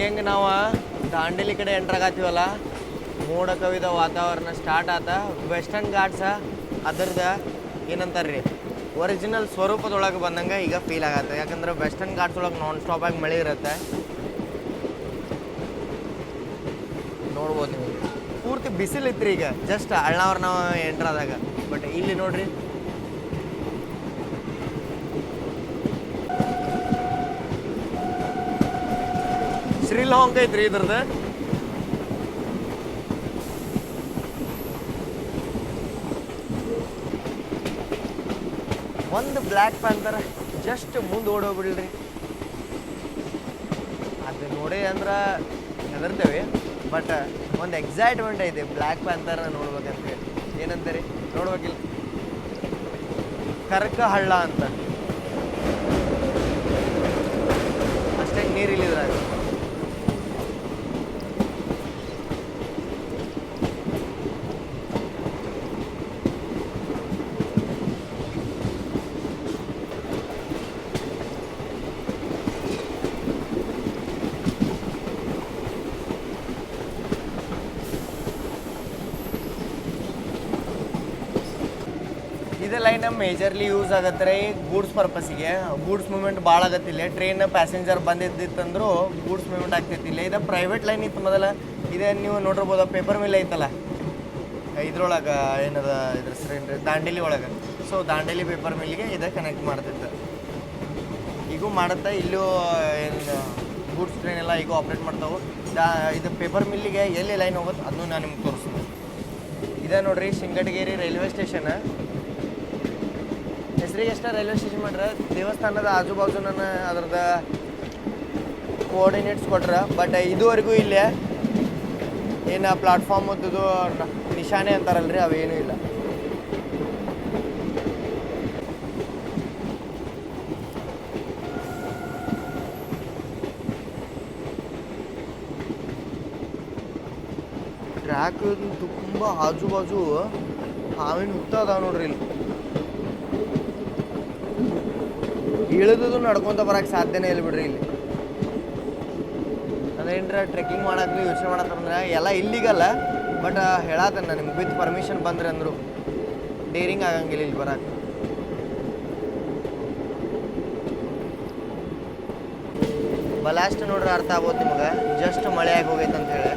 ಹೆಂಗೆ ನಾವು ದಾಂಡೇಲಿ ಕಡೆ ಎಂಟ್ರಾಗತ್ತೀವಲ್ಲ, ಮೋಡ ಕವಿದ ವಾತಾವರಣ ಸ್ಟಾರ್ಟ್ ಆತ. ವೆಸ್ಟರ್ನ್ ಘಾಟ್ಸ ಅದರದ್ದು ಏನಂತಾರೆ ರೀ ಒರಿಜಿನಲ್ ಸ್ವರೂಪದೊಳಗೆ ಬಂದಂಗೆ ಈಗ ಫೀಲ್ ಆಗತ್ತೆ. ಯಾಕಂದ್ರೆ ವೆಸ್ಟರ್ನ್ ಘಾಟ್ಸ್ ಒಳಗೆ ನಾನ್ ಸ್ಟಾಪಾಗಿ ಮಳೆ ಇರುತ್ತೆ. ನೋಡ್ಬೋದು ನೀವು. ಪೂರ್ತಿ ಬಿಸಿಲು ಇತ್ತು ಈಗ ಜಸ್ಟ್ ಅಳ್ನಾವ್ರ ನಾವು ಎಂಟ್ರಾದಾಗ. ಬಟ್ ಇಲ್ಲಿ ನೋಡ್ರಿ ಶ್ರೀಲಂಕ ಐತ್ರಿ ಇದ್ರದ್ದು. ಒಂದು ಬ್ಲ್ಯಾಕ್ ಪ್ಯಾಂಥರ್ ಜಸ್ಟ್ ಮುಂದೆ ಓಡೋಗ್ಬಿಡ್ರಿ. ಅದು ನೋಡಿ ಅಂದ್ರೆ ಹೆದರ್ತೇವೆ, ಬಟ್ ಒಂದು ಎಕ್ಸೈಟ್ಮೆಂಟ್ ಐತೆ ಬ್ಲ್ಯಾಕ್ ಪ್ಯಾಂಥರ್ನ ನೋಡ್ಬೇಕಂತ ಹೇಳಿ. ಏನಂತೀರಿ? ನೋಡ್ಬೇಕಿಲ್ಲ, ಕರ್ಕ ಹಳ್ಳ ಅಂತ ಅಷ್ಟೇ ನೀರಿಲ್ಲಿದ್ರಾಗ. ಇದು ಲೈನ್ ಮೇಜರ್ಲಿ ಯೂಸ್ ಆಗತ್ತೆ ರೀ ಗೂಡ್ಸ್ ಪರ್ಪಸ್ಸಿಗೆ. ಗೂಡ್ಸ್ ಮೂವ್ಮೆಂಟ್ ಭಾಳ ಆಗತ್ತಿಲ್ಲ. ಟ್ರೈನ್ ಪ್ಯಾಸೆಂಜರ್ ಬಂದಿದ್ದಿತ್ತಂದ್ರೂ ಗೂಡ್ಸ್ ಮೂವ್ಮೆಂಟ್ ಆಗ್ತಿತ್ತಿಲ್ಲ. ಇದು ಪ್ರೈವೇಟ್ ಲೈನ್ ಇತ್ತು ಮೊದಲ. ಇದೇ ನೀವು ನೋಡಿರ್ಬೋದು ಪೇಪರ್ ಮಿಲ್ ಐತಲ್ಲ ಇದ್ರೊಳಗೆ ಏನದ ಇದ್ರ ಹೆಸರೇನು ದಾಂಡೇಲಿ ಒಳಗೆ. ಸೊ ದಾಂಡೇಲಿ ಪೇಪರ್ ಮಿಲ್ಗೆ ಇದು ಕನೆಕ್ಟ್ ಮಾಡ್ತಿತ್ತು. ಈಗೂ ಮಾಡುತ್ತೆ. ಇಲ್ಲೂ ಏನು ಗೂಡ್ಸ್ ಟ್ರೈನ್ ಎಲ್ಲ ಈಗ ಆಪ್ರೇಟ್ ಮಾಡ್ತಾವೆ. ಇದು ಪೇಪರ್ ಮಿಲ್ಲಿಗೆ ಎಲ್ಲಿ ಲೈನ್ ಹೋಗುತ್ತೆ ಅದನ್ನು ನಾನು ನಿಮ್ಗೆ ತೋರಿಸ್ತೀನಿ. ಇದೆ ನೋಡ್ರಿ ಶಿಂಗಟಗೇರಿ ರೈಲ್ವೆ ಸ್ಟೇಷನ್. ಹೆಸರಿಗೆ ಎಷ್ಟ ರೈಲ್ವೆ ಸ್ಟೇಷನ್ ಮಾಡ್ರೆ ದೇವಸ್ಥಾನದ ಆಜು ಬಾಜು ನಾನು ಅದ್ರದ್ದು ಕೋಆರ್ಡಿನೇಟ್ಸ್ ಕೊಟ್ರೆ. ಬಟ್ ಇದುವರೆಗೂ ಇಲ್ಲೇ ಏನು ಪ್ಲಾಟ್ಫಾರ್ಮ್ ಅದು ನಿಶಾನೆ ಅಂತಾರಲ್ರಿ ಅವೇನೂ ಇಲ್ಲ. ಟ್ರ್ಯಾಕ್ ತುಂಬ ಆಜು ಬಾಜು ಹಾವಿನ ಹುತ್ತ ಅದಾವ ನೋಡ್ರಿ. ಇಲ್ಲಿ ಇಳಿದು ನಡ್ಕೊತ ಬರಕ್ಕೆ ಸಾಧ್ಯನೇ ಇಲ್ಲ ಬಿಡ್ರಿ. ಇಲ್ಲಿ ಅದೇನ್ರ ಟ್ರೆಕ್ಕಿಂಗ್ ಮಾಡಕ್ಕೆ ಯೋಚನೆ ಮಾಡತ್ತಂದ್ರೆ ಎಲ್ಲ ಇಲ್ಲಿಗಲ್ಲ. ಬಟ್ ಹೇಳತ್ತೇನೆ ನಾನು ನಿಮ್ಗೆ ವಿತ್ ಪರ್ಮಿಷನ್ ಬಂದ್ರೆ ಅಂದರು ಡೇರಿಂಗ್ ಆಗಂಗಿಲ್ಲ ಇಲ್ಲಿ ಬರಕ್ಕೆ. ಬಲಾಸ್ಟ್ ನೋಡ್ರಿ ಅರ್ಥ ಆಗ್ಬೋದು ನಿಮ್ಗೆ. ಜಸ್ಟ್ ಮಳೆ ಆಗಿ ಹೋಗೈತೆ ಅಂತ ಹೇಳಿ.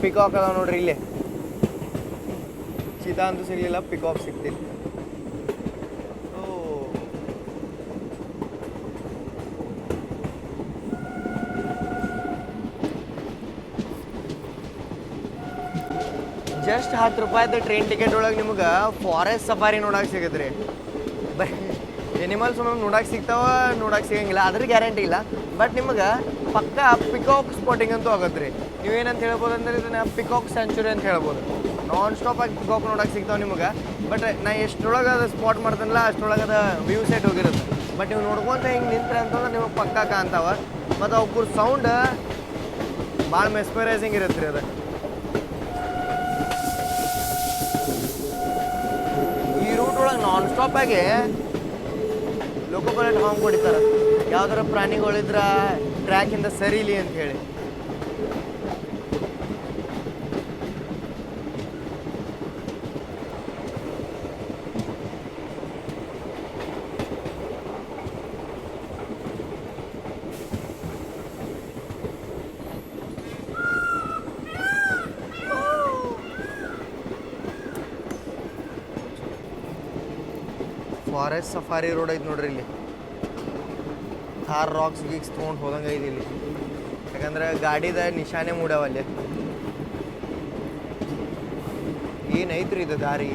ಪಿಕಾಕ್ ಅದಾವ ನೋಡ್ರಿ. ಇಲ್ಲಿ ಚೀತಾ ಅಂತೂ ಸಿಗಲಿಲ್ಲ, ಪಿಕಾಕ್ ಸಿಗ್ತಿತ್ತು. ಜಸ್ಟ್ 10 ರೂಪಾಯಿದ ಟ್ರೈನ್ ಟಿಕೆಟ್ ಒಳಗೆ ನಿಮ್ಗೆ ಫಾರೆಸ್ಟ್ ಸಫಾರಿ ನೋಡಕ್ಕೆ ಸಿಗುತ್ತೆ ರೀ. ಬರೀ ಎನಿಮಲ್ಸ್ ನೋಡಕ್ಕೆ ನೋಡಕ್ಕೆ ಸಿಗಂಗಿಲ್ಲ, ಅದ್ರ ಗ್ಯಾರಂಟಿ ಇಲ್ಲ. ಬಟ್ ನಿಮ್ಗೆ ಪಕ್ಕ ಪಿಕಾಕ್ ಸ್ಪಾಟಿಂಗ್ ಅಂತೂ ಆಗುತ್ತೆ ರೀ. ನೀವೇನಂತ ಹೇಳ್ಬೋದು ಅಂದ್ರೆ ಇದನ್ನ ಪಿಕಾಕ್ ಸೆಂಚುರಿ ಅಂತ ಹೇಳ್ಬೋದು. ನಾನ್ ಸ್ಟಾಪ್ ಆಗಿ ಪಿಕಾಕ್ ನೋಡಕ್ಕೆ ಸಿಗ್ತಾವೆ ನಿಮ್ಗೆ. ಬಟ್ ನಾ ಎಷ್ಟರೊಳಗೆ ಅದು ಸ್ಪಾಟ್ ಮಾಡ್ತಾನಲ್ಲ ಅಷ್ಟರೊಳಗೆ ಅದು ವ್ಯೂ ಸೆಟ್ ಹೋಗಿರುತ್ತೆ. ಬಟ್ ನೀವು ನೋಡ್ಕೊಂತ ಹಿಂಗೆ ನಿಂತ್ರೆ ಅಂತಂದ್ರೆ ನಿಮಗೆ ಪಕ್ಕ ಕಾಣ್ತಾವ. ಮತ್ತು ಅವ್ರ ಸೌಂಡ್ ಭಾಳ ಮೆಸ್ಮರೈಸಿಂಗ್ ಇರುತ್ತೆ ರೀ ಅದು. ಈ ರೂಟ್ ಒಳಗೆ ನಾನ್ ಸ್ಟಾಪ್ ಆಗಿ ಲೋಕೋ ಪೈಲಟ್ ಹಾಂಗ್ ಹೊಡಿತಾರೆ. ಯಾವ್ದಾರ ಪ್ರಾಣಿಗಳಿದ್ರ ಟ್ರ್ಯಾಕಿಂದ ಸರಿಲಿ ಅಂತ ಹೇಳಿ. ಫಾರೆಸ್ಟ್ ಸಫಾರಿ ರೋಡ್ ಐತೆ ನೋಡ್ರಿ. ಇಲ್ಲಿ ಥಾರ್ ರಾಕ್ಸ್ ಗೀಕ್ಸ್ ತೊಗೊಂಡು ಹೋದಂಗೆ ಐತಿ ಇಲ್ಲಿ. ಯಾಕಂದ್ರೆ ಗಾಡಿದ ನಿಶಾನೆ ಮೂಡ್ಯಾವ ಅಲ್ಲಿ. ಏನೈತ್ರಿ ಇದು ದಾರಿ.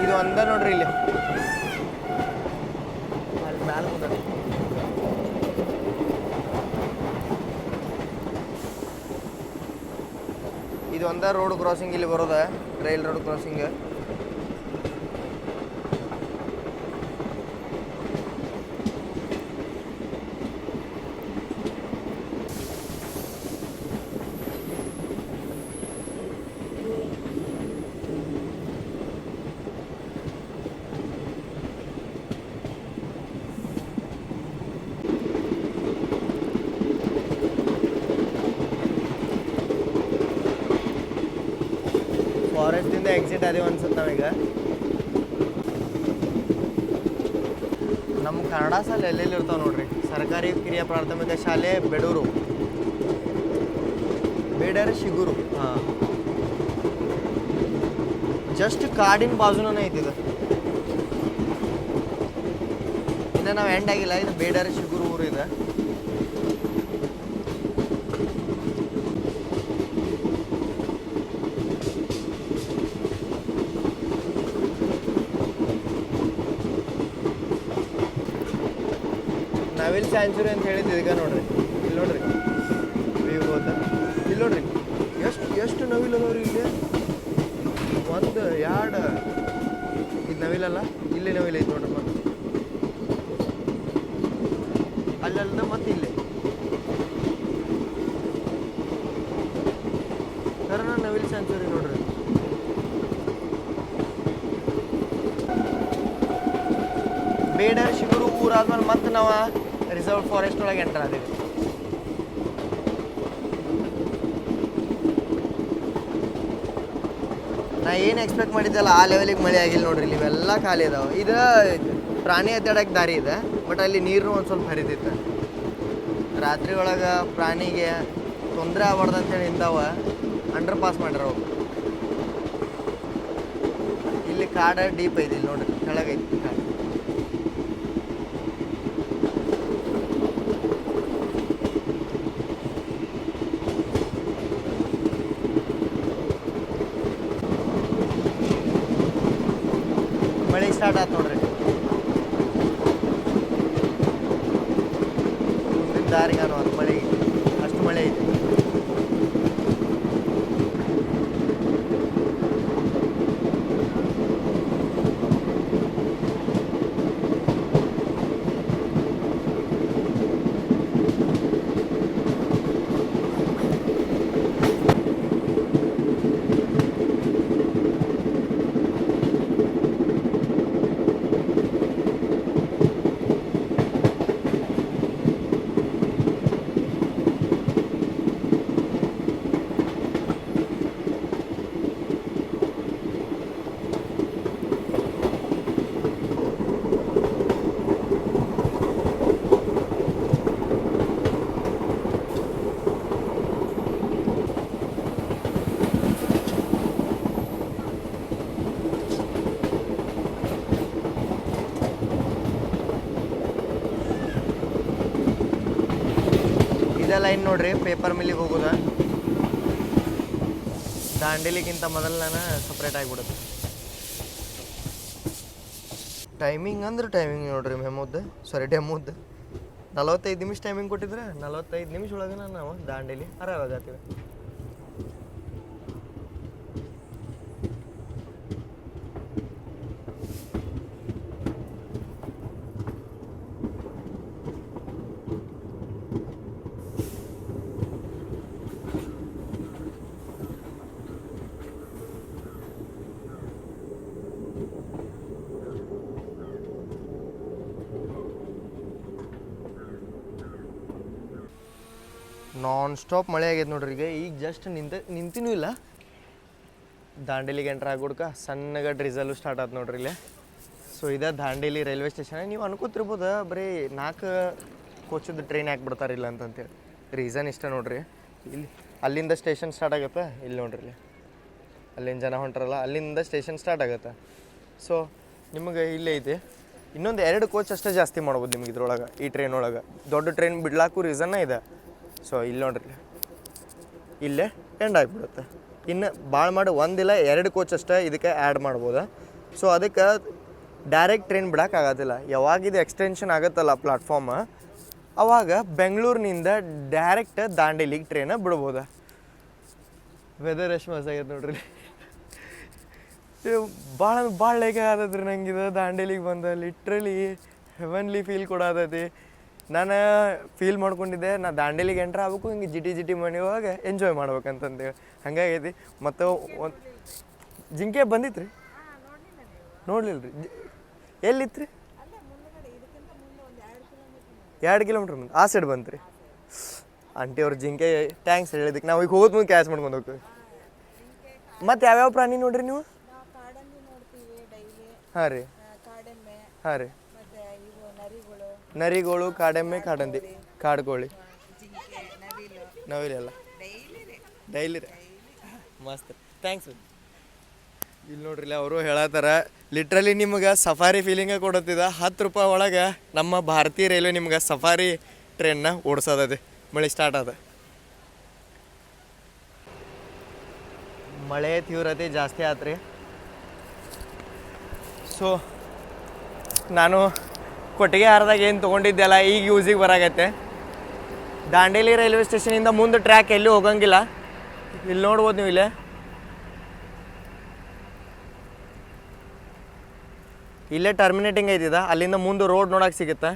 ಇದು ಒಂದ ನೋಡ್ರಿ ಇಲ್ಲಿ ಅಲ್ಲಿ ಮ್ಯಾಲೆ ಹೋದ. ಇದು ಒಂದ ರೋಡ್ ಕ್ರಾಸಿಂಗ್ ಇಲ್ಲಿ ಬರೋದ, ರೈಲ್ ರೋಡ್ ಕ್ರಾಸಿಂಗ್. ಫಾರೆಸ್ಟಿಂದ ಎಕ್ಸಿಟ್ ಅದೇ ಅನ್ಸುತ್ತೆ ನಾವೀಗ. ನಮ್ಮ ಕನ್ನಡ ಶಾಲೆ ಎಲ್ಲೆಲ್ಲಿ ಇರ್ತಾವೆ ನೋಡ್ರಿ. ಸರ್ಕಾರಿ ಕಿರಿಯ ಪ್ರಾಥಮಿಕ ಶಾಲೆ ಬೆಡೂರು, ಬೇಡರ ಶಿಗೂರು. ಹಾಂ, ಜಸ್ಟ್ ಕಾಡಿನ ಬಾಜುನೇ ಐತಿ ಇದು. ಇನ್ನು ನಾವು ಎಂಡ್ ಆಗಿಲ್ಲ. ಇದು ಬೇಡರ ಶಿಗುರು ಊರು ಇದೆ. ನವಿಲ್ ಸ್ಯಾಂಚುರಿ ಅಂತ ಹೇಳಿದ್ದು ಈಗ ನೋಡ್ರಿ. ಇಲ್ಲಿ ನೋಡ್ರಿ ವ್ಯೂ ಹೋದ. ಇಲ್ಲಿ ನೋಡ್ರಿ ಎಷ್ಟು ನವಿಲು ಅದಾವ್ರಿ ಇಲ್ಲಿ. ಒಂದು ಎರಡು ಇದು ನವಿಲಲ್ಲ, ಇಲ್ಲಿ ನವಿಲ್ ಐತಿ ನೋಡ್ರಿ. ಮತ್ತೆ ಅಲ್ಲಲ್ದ ಮತ್ತೆ ಇಲ್ಲಿ ಕರ್ನಾ ನವಿಲ್ ಸ್ಯಾಂಚುರಿ ನೋಡ್ರಿ. ಬೇಡರ್ ಶಿಗುರು ಊರಾದ್ಮೇಲೆ ಮತ್ತೆ ನಾವು ರಿಸರ್ವ್ ಫಾರೆಸ್ಟ್ ಒಳಗೆ ಎಂಟರ್ ಆದೀವಿ. ನಾ ಏನು ಎಕ್ಸ್ಪೆಕ್ಟ್ ಮಾಡಿದ್ದಲ್ಲ ಆ ಲೆವೆಲಿಗೆ ಮಳೆ ಆಗಿಲ್ಲ ನೋಡ್ರಿ. ಇಲ್ಲಿ ಇವೆಲ್ಲ ಖಾಲಿ ಇದಾವೆ. ಇದು ಪ್ರಾಣಿ ಅಡ್ಡಾಡಕ್ಕೆ ದಾರಿ ಇದೆ, ಬಟ್ ಅಲ್ಲಿ ನೀರು ಒಂದು ಸ್ವಲ್ಪ ಹರಿದಿತ್ತು. ರಾತ್ರಿ ಒಳಗೆ ಪ್ರಾಣಿಗೆ ತೊಂದರೆ ಆಗ್ಬಾರ್ದು ಅಂತೇಳಿ ಇಂಥವ ಅಂಡರ್ ಪಾಸ್ ಮಾಡ್ಯಾರ ಅವ್ರು. ಇಲ್ಲಿ ಕಾಡ ಡೀಪ್ ಐತಿ. ಇಲ್ಲಿ ನೋಡ್ರಿ ಕೆಳಗೈತಿ ಕಾಡು. ಮಳೆ ಸ್ಟಾರ್ಟ್ ಆಯ್ತು ನೋಡ್ರಿ. ಮುಂದಿನ ದಾರಿಗಾನು ಅದು ಮಳೆ, ಅಷ್ಟು ಮಳೆ ಐತಿ. ಇದೇ ಲೈನ್ ನೋಡ್ರಿ ಪೇಪರ್ ಮಿಲ್ಲಿಗೆ ಹೋಗೋದ. ದಾಂಡೇಲಿಗಿಂತ ಮೊದಲನ ಸಪ್ರೇಟ್ ಆಗಿಬಿಡುತ್ತೆ. ಟೈಮಿಂಗ್ ಅಂದ್ರೆ ಟೈಮಿಂಗ್ ನೋಡ್ರಿ. ಡೆಮೋದ್ದು 45 ನಿಮಿಷ ಟೈಮಿಂಗ್ ಕೊಟ್ಟಿದ್ರೆ 45 ನಿಮಿಷ ಒಳಗೆ ನಾವು ದಾಂಡೇಲಿ ಆರಾಮಾಗತ್ತೀವಿ. ನಾನ್ ಸ್ಟಾಪ್ ಮಳೆ ಆಗೈತೆ ನೋಡ್ರಿ. ಈಗ ಜಸ್ಟ್ ನಿಂತಿನೂ ಇಲ್ಲ. ದಾಂಡೇಲಿಗೆ ಎಂಟ್ರ್ ಆಗ್ಬಿಡ್ಕ ಸಣ್ಣಗೆ ಡ್ರಿಸಲು ಸ್ಟಾರ್ಟ್ ಆಯ್ತು ನೋಡ್ರಿ ಇಲ್ಲಿ. ಸೊ ಇದೇ ದಾಂಡೇಲಿ ರೈಲ್ವೆ ಸ್ಟೇಷನ್. ನೀವು ಅನ್ಕೋತಿರ್ಬೋದು ಬರೀ 4 ಕೋಚದ್ದು ಟ್ರೈನ್ ಹಾಕ್ಬಿಡ್ತಾರಿಲ್ಲ ಅಂತಂತೇಳಿ. ರೀಸನ್ ಇಷ್ಟ ನೋಡ್ರಿ. ಇಲ್ಲಿ ಅಲ್ಲಿಂದ ಸ್ಟೇಷನ್ ಸ್ಟಾರ್ಟ್ ಆಗುತ್ತೆ. ಇಲ್ಲಿ ನೋಡ್ರಿ ಇಲ್ಲಿ ಅಲ್ಲಿಂದ ಜನ ಹೊಂಟ್ರಲ್ಲ, ಅಲ್ಲಿಂದ ಸ್ಟೇಷನ್ ಸ್ಟಾರ್ಟ್ ಆಗುತ್ತೆ. ಸೊ ನಿಮಗೆ ಇಲ್ಲೇ ಐತಿ. ಇನ್ನೊಂದು 2 ಕೋಚ್ ಅಷ್ಟೇ ಜಾಸ್ತಿ ಮಾಡ್ಬೋದು ನಿಮ್ಗೆ ಇದ್ರೊಳಗೆ. ಈ ಟ್ರೈನ್ ಒಳಗೆ ದೊಡ್ಡ ಟ್ರೈನ್ ಬಿಡ್ಲಾಕು ರೀಸನ್ನ ಇದೆ. ಸೊ ಇಲ್ಲಿ ನೋಡ್ರಿ ಇಲ್ಲೇ ಎಂಡ್ ಆಗಿಬಿಡುತ್ತೆ. ಇನ್ನು ಭಾಳ ಮಾಡಿ 1 ಇಲ್ಲ 2 ಕೋಚ್ ಅಷ್ಟೇ ಇದಕ್ಕೆ ಆ್ಯಡ್ ಮಾಡ್ಬೋದು. ಸೊ ಅದಕ್ಕೆ ಡೈರೆಕ್ಟ್ ಟ್ರೈನ್ ಬಿಡೋಕ್ಕಾಗೋದಿಲ್ಲ. ಯಾವಾಗಿದು ಎಕ್ಸ್ಟೆನ್ಷನ್ ಆಗುತ್ತಲ್ಲ ಪ್ಲಾಟ್ಫಾರ್ಮ್, ಅವಾಗ ಬೆಂಗಳೂರಿನಿಂದ ಡೈರೆಕ್ಟ್ ದಾಂಡೇಲಿಗೆ ಟ್ರೈನ ಬಿಡ್ಬೋದು. ವೆದರ್ ಎಷ್ಟು ಮಸ್ತ್ ಆಗೈತೆ ನೋಡ್ರಿ. ಭಾಳ ಲೈಕ್ ಆಗತೈತ್ರಿ ನಂಗೆ ಇದು ದಾಂಡೇಲಿಗೆ ಬಂದ. ಲಿಟ್ರಲಿ ಹೆವನ್ಲಿ ಫೀಲ್ ಕೊಡತೈತಿ. ನಾನು ಫೀಲ್ ಮಾಡ್ಕೊಂಡಿದ್ದೆ ನಾ ದಾಂಡೇಲಿಗೆ ಎಂಟ್ರ್ ಆಗ್ಬೇಕು, ಹಿಂಗೆ ಜಿಟಿ ಮನೆ ಹೋಗಿ ಎಂಜಾಯ್ ಮಾಡ್ಬೇಕಂತಂದೇಳಿ. ಹಂಗಾಗೈತಿ. ಮತ್ತು ಒಂದು ಜಿಂಕೆ ಬಂದಿತ್ತು ರೀ, ನೋಡ್ಲಿಲ್ಲ ರೀ. ಎಲ್ಲಿತ್ತು ರೀ? 2 ಕಿಲೋಮೀಟ್ರ್ ಮುಂದೆ ಆ ಸೈಡ್ ಬಂತು ರೀ. ಆಂಟಿ ಅವ್ರ ಜಿಂಕೆ ಟ್ಯಾಂಕ್ಸ್ ಹೇಳಿದಕ್ಕೆ ನಾವು ಈಗ ಹೋಗೋದು ಮುಂದೆ ಕ್ಯಾಚ್ ಮಾಡ್ಕೊಂಡು ಹೋಗ್ತೀವಿ. ಮತ್ತು ಯಾವ್ಯಾವ ಪ್ರಾಣಿ ನೋಡ್ರಿ ನೀವು? ಹಾಂ ರೀ, ಹಾಂ ರೀ. ನರಿಗಳು, ಕಾಡೆಮ್ಮೆ, ಕಾಡಂದಿ, ಕಾಡುಗೋಳಿ, ನವಿಲೆಲ್ಲ ಡೈಲಿ ರೀ. ಮಸ್ತ್. ಥ್ಯಾಂಕ್ಸ್. ಇಲ್ಲಿ ನೋಡ್ರಿ ಅವರು ಹೇಳತ್ತಾರ ಲಿಟ್ರಲಿ ನಿಮ್ಗೆ ಸಫಾರಿ ಫೀಲಿಂಗ ಕೊಡತ್ತಿದ 10 ರೂಪಾಯಿ ಒಳಗೆ ನಮ್ಮ ಭಾರತೀಯ ರೈಲ್ವೆ ನಿಮ್ಗೆ ಸಫಾರಿ ಟ್ರೈನ್ನ ಓಡಿಸೋದದೆ. ಮಳೆ ಸ್ಟಾರ್ಟ್ ಅದ, ಮಳೆ ತೀವ್ರತೆ ಜಾಸ್ತಿ ಆತ್ರಿ. ಸೊ ನಾನು ಕೊಟ್ಟಿಗೆ ಹಾರದಾಗ ಏನು ತೊಗೊಂಡಿದ್ದೆಲ್ಲ ಈಗ ಯೂಸಿಗೆ ಬರಾಗತ್ತೆ. ದಾಂಡೇಲಿ ರೈಲ್ವೆ ಸ್ಟೇಷನಿಂದ ಮುಂದೆ ಟ್ರ್ಯಾಕ್ ಎಲ್ಲೂ ಹೋಗಂಗಿಲ್ಲ. ಇಲ್ಲಿ ನೋಡ್ಬೋದು ನೀವು, ಇಲ್ಲೇ ಟರ್ಮಿನೇಟಿಂಗ್ ಐತಿದ, ಅಲ್ಲಿಂದ ಮುಂದೆ ರೋಡ್ ನೋಡಕ್ಕೆ ಸಿಗುತ್ತೆ.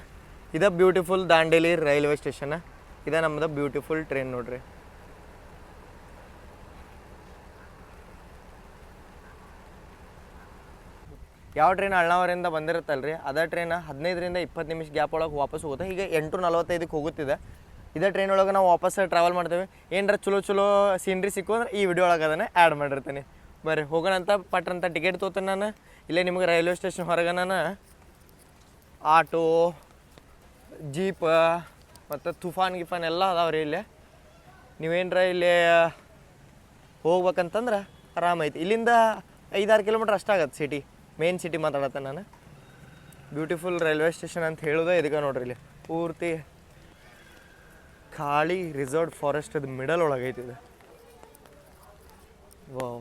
ಇದ ಬ್ಯೂಟಿಫುಲ್ ದಾಂಡೇಲಿ ರೈಲ್ವೆ ಸ್ಟೇಷನ್, ಇದ ನಮ್ಮದು ಬ್ಯೂಟಿಫುಲ್ ಟ್ರೈನ್ ನೋಡ್ರಿ. ಯಾವ ಟ್ರೈನ್ ಅಳ್ನಾವರಿಂದ ಬಂದಿರುತ್ತಲ್ರಿ ಅದೇ ಟ್ರೈನ್ 15ರಿಂದ 20 ನಿಮಿಷ ಗ್ಯಾಪ್ ಒಳಗೆ ವಾಪಸ್ ಹೋಗುತ್ತೆ. ಈಗ 8:45ಕ್ಕೆ ಹೋಗುತ್ತಿದೆ. ಇದೇ ಟ್ರೈನ್ ಒಳಗೆ ನಾವು ವಾಪಸ್ ಟ್ರಾವೆಲ್ ಮಾಡ್ತೇವೆ. ಏನರ ಚಲೋ ಸೀನ್ರಿ ಸಿಕ್ಕು ಅಂದ್ರೆ ಈ ವಿಡಿಯೋ ಒಳಗೆ ಅದನ್ನು ಆ್ಯಡ್ ಮಾಡಿರ್ತೀನಿ. ಬರ್ರಿ ಹೋಗೋಣ ಅಂತ ಪಟ್ರಂತ ಟಿಕೆಟ್ ತೊಗೊತೀನಿ ನಾನು. ಇಲ್ಲೇ ನಿಮಗೆ ರೈಲ್ವೆ ಸ್ಟೇಷನ್ ಹೊರಗೆ ನಾನು ಆಟೋ, ಜೀಪ್ ಮತ್ತು ತುಫಾನ್ ಗಿಫಾನ್ ಎಲ್ಲ ಅದಾವ್ರಿ ಇಲ್ಲೇ. ನೀವೇನರ ಇಲ್ಲಿ ಹೋಗ್ಬೇಕಂತಂದ್ರೆ ಆರಾಮೈತಿ. ಇಲ್ಲಿಂದ 5-6 ಕಿಲೋಮೀಟ್ರ್ ಅಷ್ಟಾಗತ್ತೆ ಸಿಟಿ, ಮೇನ್ ಸಿಟಿ ಮಾತಾಡತ್ತೆ ನಾನು. ಬ್ಯೂಟಿಫುಲ್ ರೈಲ್ವೆ ಸ್ಟೇಷನ್ ಅಂತ ಹೇಳೋದೇ ಇದಕ್ಕೆ ನೋಡ್ರಿ. ಇಲ್ಲಿ ಪೂರ್ತಿ ಖಾಲಿ ರಿಸರ್ವ್ಡ್ ಫಾರೆಸ್ಟದ ಮಿಡಲ್ ಒಳಗೈತಿದೆ. ವಾವ್,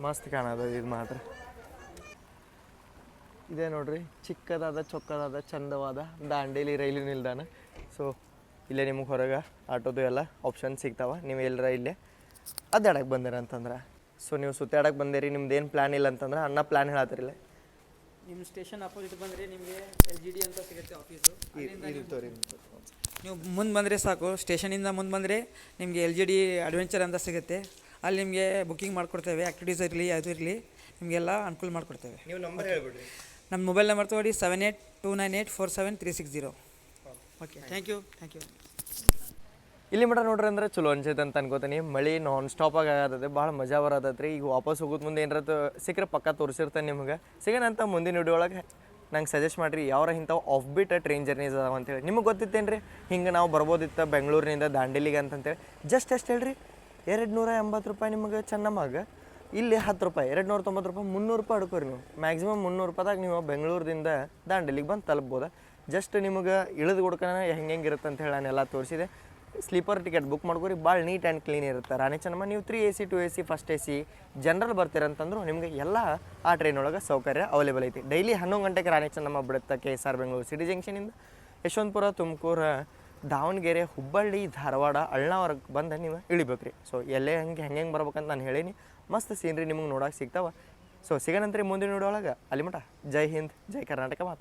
ಮಸ್ತ್ ಕಾಣದ ಇದು ಮಾತ್ರ. ಇದೇ ನೋಡ್ರಿ ಚಿಕ್ಕದಾದ ಚೊಕ್ಕದಾದ ಚಂದವಾದ ದಾಂಡೇಲಿ ರೈಲು ನಿಲ್ದಾಣ. ಸೊ ಇಲ್ಲೇ ನಿಮಗೆ ಹೊರಗೆ ಆಟೋದು ಎಲ್ಲ ಆಪ್ಷನ್ ಸಿಗ್ತಾವೆ. ನೀವು ಎಲ್ಲರ ಇಲ್ಲೇ ಅಡ್ಡಾಡಕ್ಕೆ ಬಂದಿರ ಅಂತಂದ್ರೆ, ಸೊ ನೀವು ಸುತ್ತಾಡಕ್ಕೆ ಬಂದಿರಿ, ನಿಮ್ದು ಏನು ಪ್ಲ್ಯಾನ್ ಇಲ್ಲ ಅಂತಂದ್ರೆ ಅನ್ನ ಪ್ಲ್ಯಾನ್ ಹೇಳತ್ತಿರಲ್ಲ. ನಿಮ್ಮ ಸ್ಟೇಷನ್ ಅಪೋಸಿಟ್ ಬಂದರೆ ನಿಮಗೆ LGD ಅಂತ ಸಿಗುತ್ತೆ ಆಫೀಸು. ನೀವು ಮುಂದೆ ಬಂದರೆ ಸಾಕು, ಸ್ಟೇಷನಿಂದ ಮುಂದೆ ಬಂದರೆ ನಿಮಗೆ LGD ಅಡ್ವೆಂಚರ್ ಅಂತ ಸಿಗುತ್ತೆ. ಅಲ್ಲಿ ನಿಮಗೆ ಬುಕ್ಕಿಂಗ್ ಮಾಡಿಕೊಡ್ತೇವೆ. ಆ್ಯಕ್ಟಿವಿಟೀಸ್ ಇರಲಿ ಅದು ಇರಲಿ ನಿಮಗೆಲ್ಲ ಅನುಕೂಲ ಮಾಡಿಕೊಡ್ತೇವೆ. ನೀವು ನಂಬರ್ ಹೇಳ್ಬಿಡ್ರಿ. ನಮ್ಮ ಮೊಬೈಲ್ ನಂಬರ್ ತೊಗೊಳ್ಳಿ 7829847360. Okay, thank you. ಇಲ್ಲಿ ಮಟ್ಟ ನೋಡ್ರಿ ಅಂದ್ರೆ ಚಲೋ ಅನ್ಸೈತೆ ಅಂತ ಅನ್ಕೋತೀನಿ. ಮಳೆ ನಾನ್ ಸ್ಟಾಪಾಗಿ ಆಗತ್ತೆ, ಭಾಳ ಮಜಾ ಬರತ್ತೈತೆ ರೀ. ಈಗ ವಾಪಸ್ ಹೋಗೋದು ಮುಂದೆ ಏನಾರ ಸಿಕ್ಕರೆ ಪಕ್ಕ ತೋರಿಸಿರ್ತಾನೆ ನಿಮ್ಗೆ. ಸಿಗೋಣಂತ ಮುಂದಿನ ವಿಡಿಯೋ ಒಳಗೆ ನಂಗೆ ಸಜೆಸ್ಟ್ ಮಾಡಿರಿ ಯಾವ್ರ ಇಂಥವು ಆಫ್ ಬೀಟ್ ಟ್ರೈನ್ ಜರ್ನೀಸ್ ಅದಾವ ಅಂತೇಳಿ. ನಿಮಗೆ ಗೊತ್ತಿತ್ತೇನು ರೀ ಹಿಂಗೆ ನಾವು ಬರ್ಬೋದಿತ್ತು ಬೆಂಗಳೂರಿನಿಂದ ದಾಂಡೇಲಿಗೆ ಅಂತಂತೇಳಿ. ಜಸ್ಟ್ ಎಷ್ಟು ಹೇಳ್ರಿ, 280 ರೂಪಾಯಿ ನಿಮಗೆ ಚೆನ್ನಮ್ಮಗೆ. ಇಲ್ಲಿ 10 ರೂಪಾಯಿ, 290 ರೂಪಾಯಿ, 300 ರೂಪಾಯಿ ಅಡ್ಕೋರಿ ನೀವು. ಮ್ಯಾಕ್ಸಿಮಮ್ 300 ರೂಪಾಯಿದಾಗ ನೀವು ಬೆಂಗಳೂರಿಂದ ದಾಂಡೇಲಿಗೆ ಬಂದು ತಲುಪ್ಬೋದು. ಜಸ್ಟ್ ನಿಮಗೆ ಇಳಿದು ಕೊಡ್ಕನ ಹೆಂಗಿರುತ್ತೆ ಅಂತ ಹೇಳಿ ನಾನೆಲ್ಲ ತೋರಿಸಿದೆ. ಸ್ಲೀಪರ್ ಟಿಕೆಟ್ ಬುಕ್ ಮಾಡ್ಕೊರಿ, ಭಾಳ ನೀಟ್ ಆ್ಯಂಡ್ ಕ್ಲೀನ್ ಇರುತ್ತೆ. ರಾಣಿ ಚೆನ್ನಮ್ಮ ನೀವು 3 AC 2 AC first AC general ಬರ್ತೀರಂತಂದ್ರು ನಿಮಗೆ ಎಲ್ಲ ಆ ಟ್ರೈನ್ ಒಳಗೆ ಸೌಕರ್ಯ ಅವೈಲೇಬಲ್ ಐತಿ. ಡೈಲಿ 11 ಗಂಟೆಗೆ ರಾಣಿ ಚೆನ್ನಮ್ಮ ಬಿಡುತ್ತೆ KSR ಬೆಂಗಳೂರು ಸಿಟಿ ಜಂಕ್ಷನಿಂದ. ಯಶವಂತಪುರ, ತುಮಕೂರು, ದಾವಣಗೆರೆ, ಹುಬ್ಬಳ್ಳಿ, ಧಾರವಾಡ, ಅಳ್ನಾವರ್ಗೆ ಬಂದು ನೀವು ಇಳಿಬೇಕು ರೀ. ಸೊ ಎಲ್ಲೇ ಹೆಂಗೆ ಬರ್ಬೇಕಂತ ನಾನು ಹೇಳೀನಿ. ಮಸ್ತ್ ಸೀನ್ರಿ ನಿಮಗೆ ನೋಡೋಕೆ ಸಿಗ್ತಾವೆ. ಸೊ ಸಿಗೋಣಂತ್ರಿ ಮುಂದಿನ ನೋಡೋಳಗೆ. ಅಲ್ಲಿ ಮಟ ಜೈ ಹಿಂದ್, ಜೈ ಕರ್ನಾಟಕ ಮಾತು.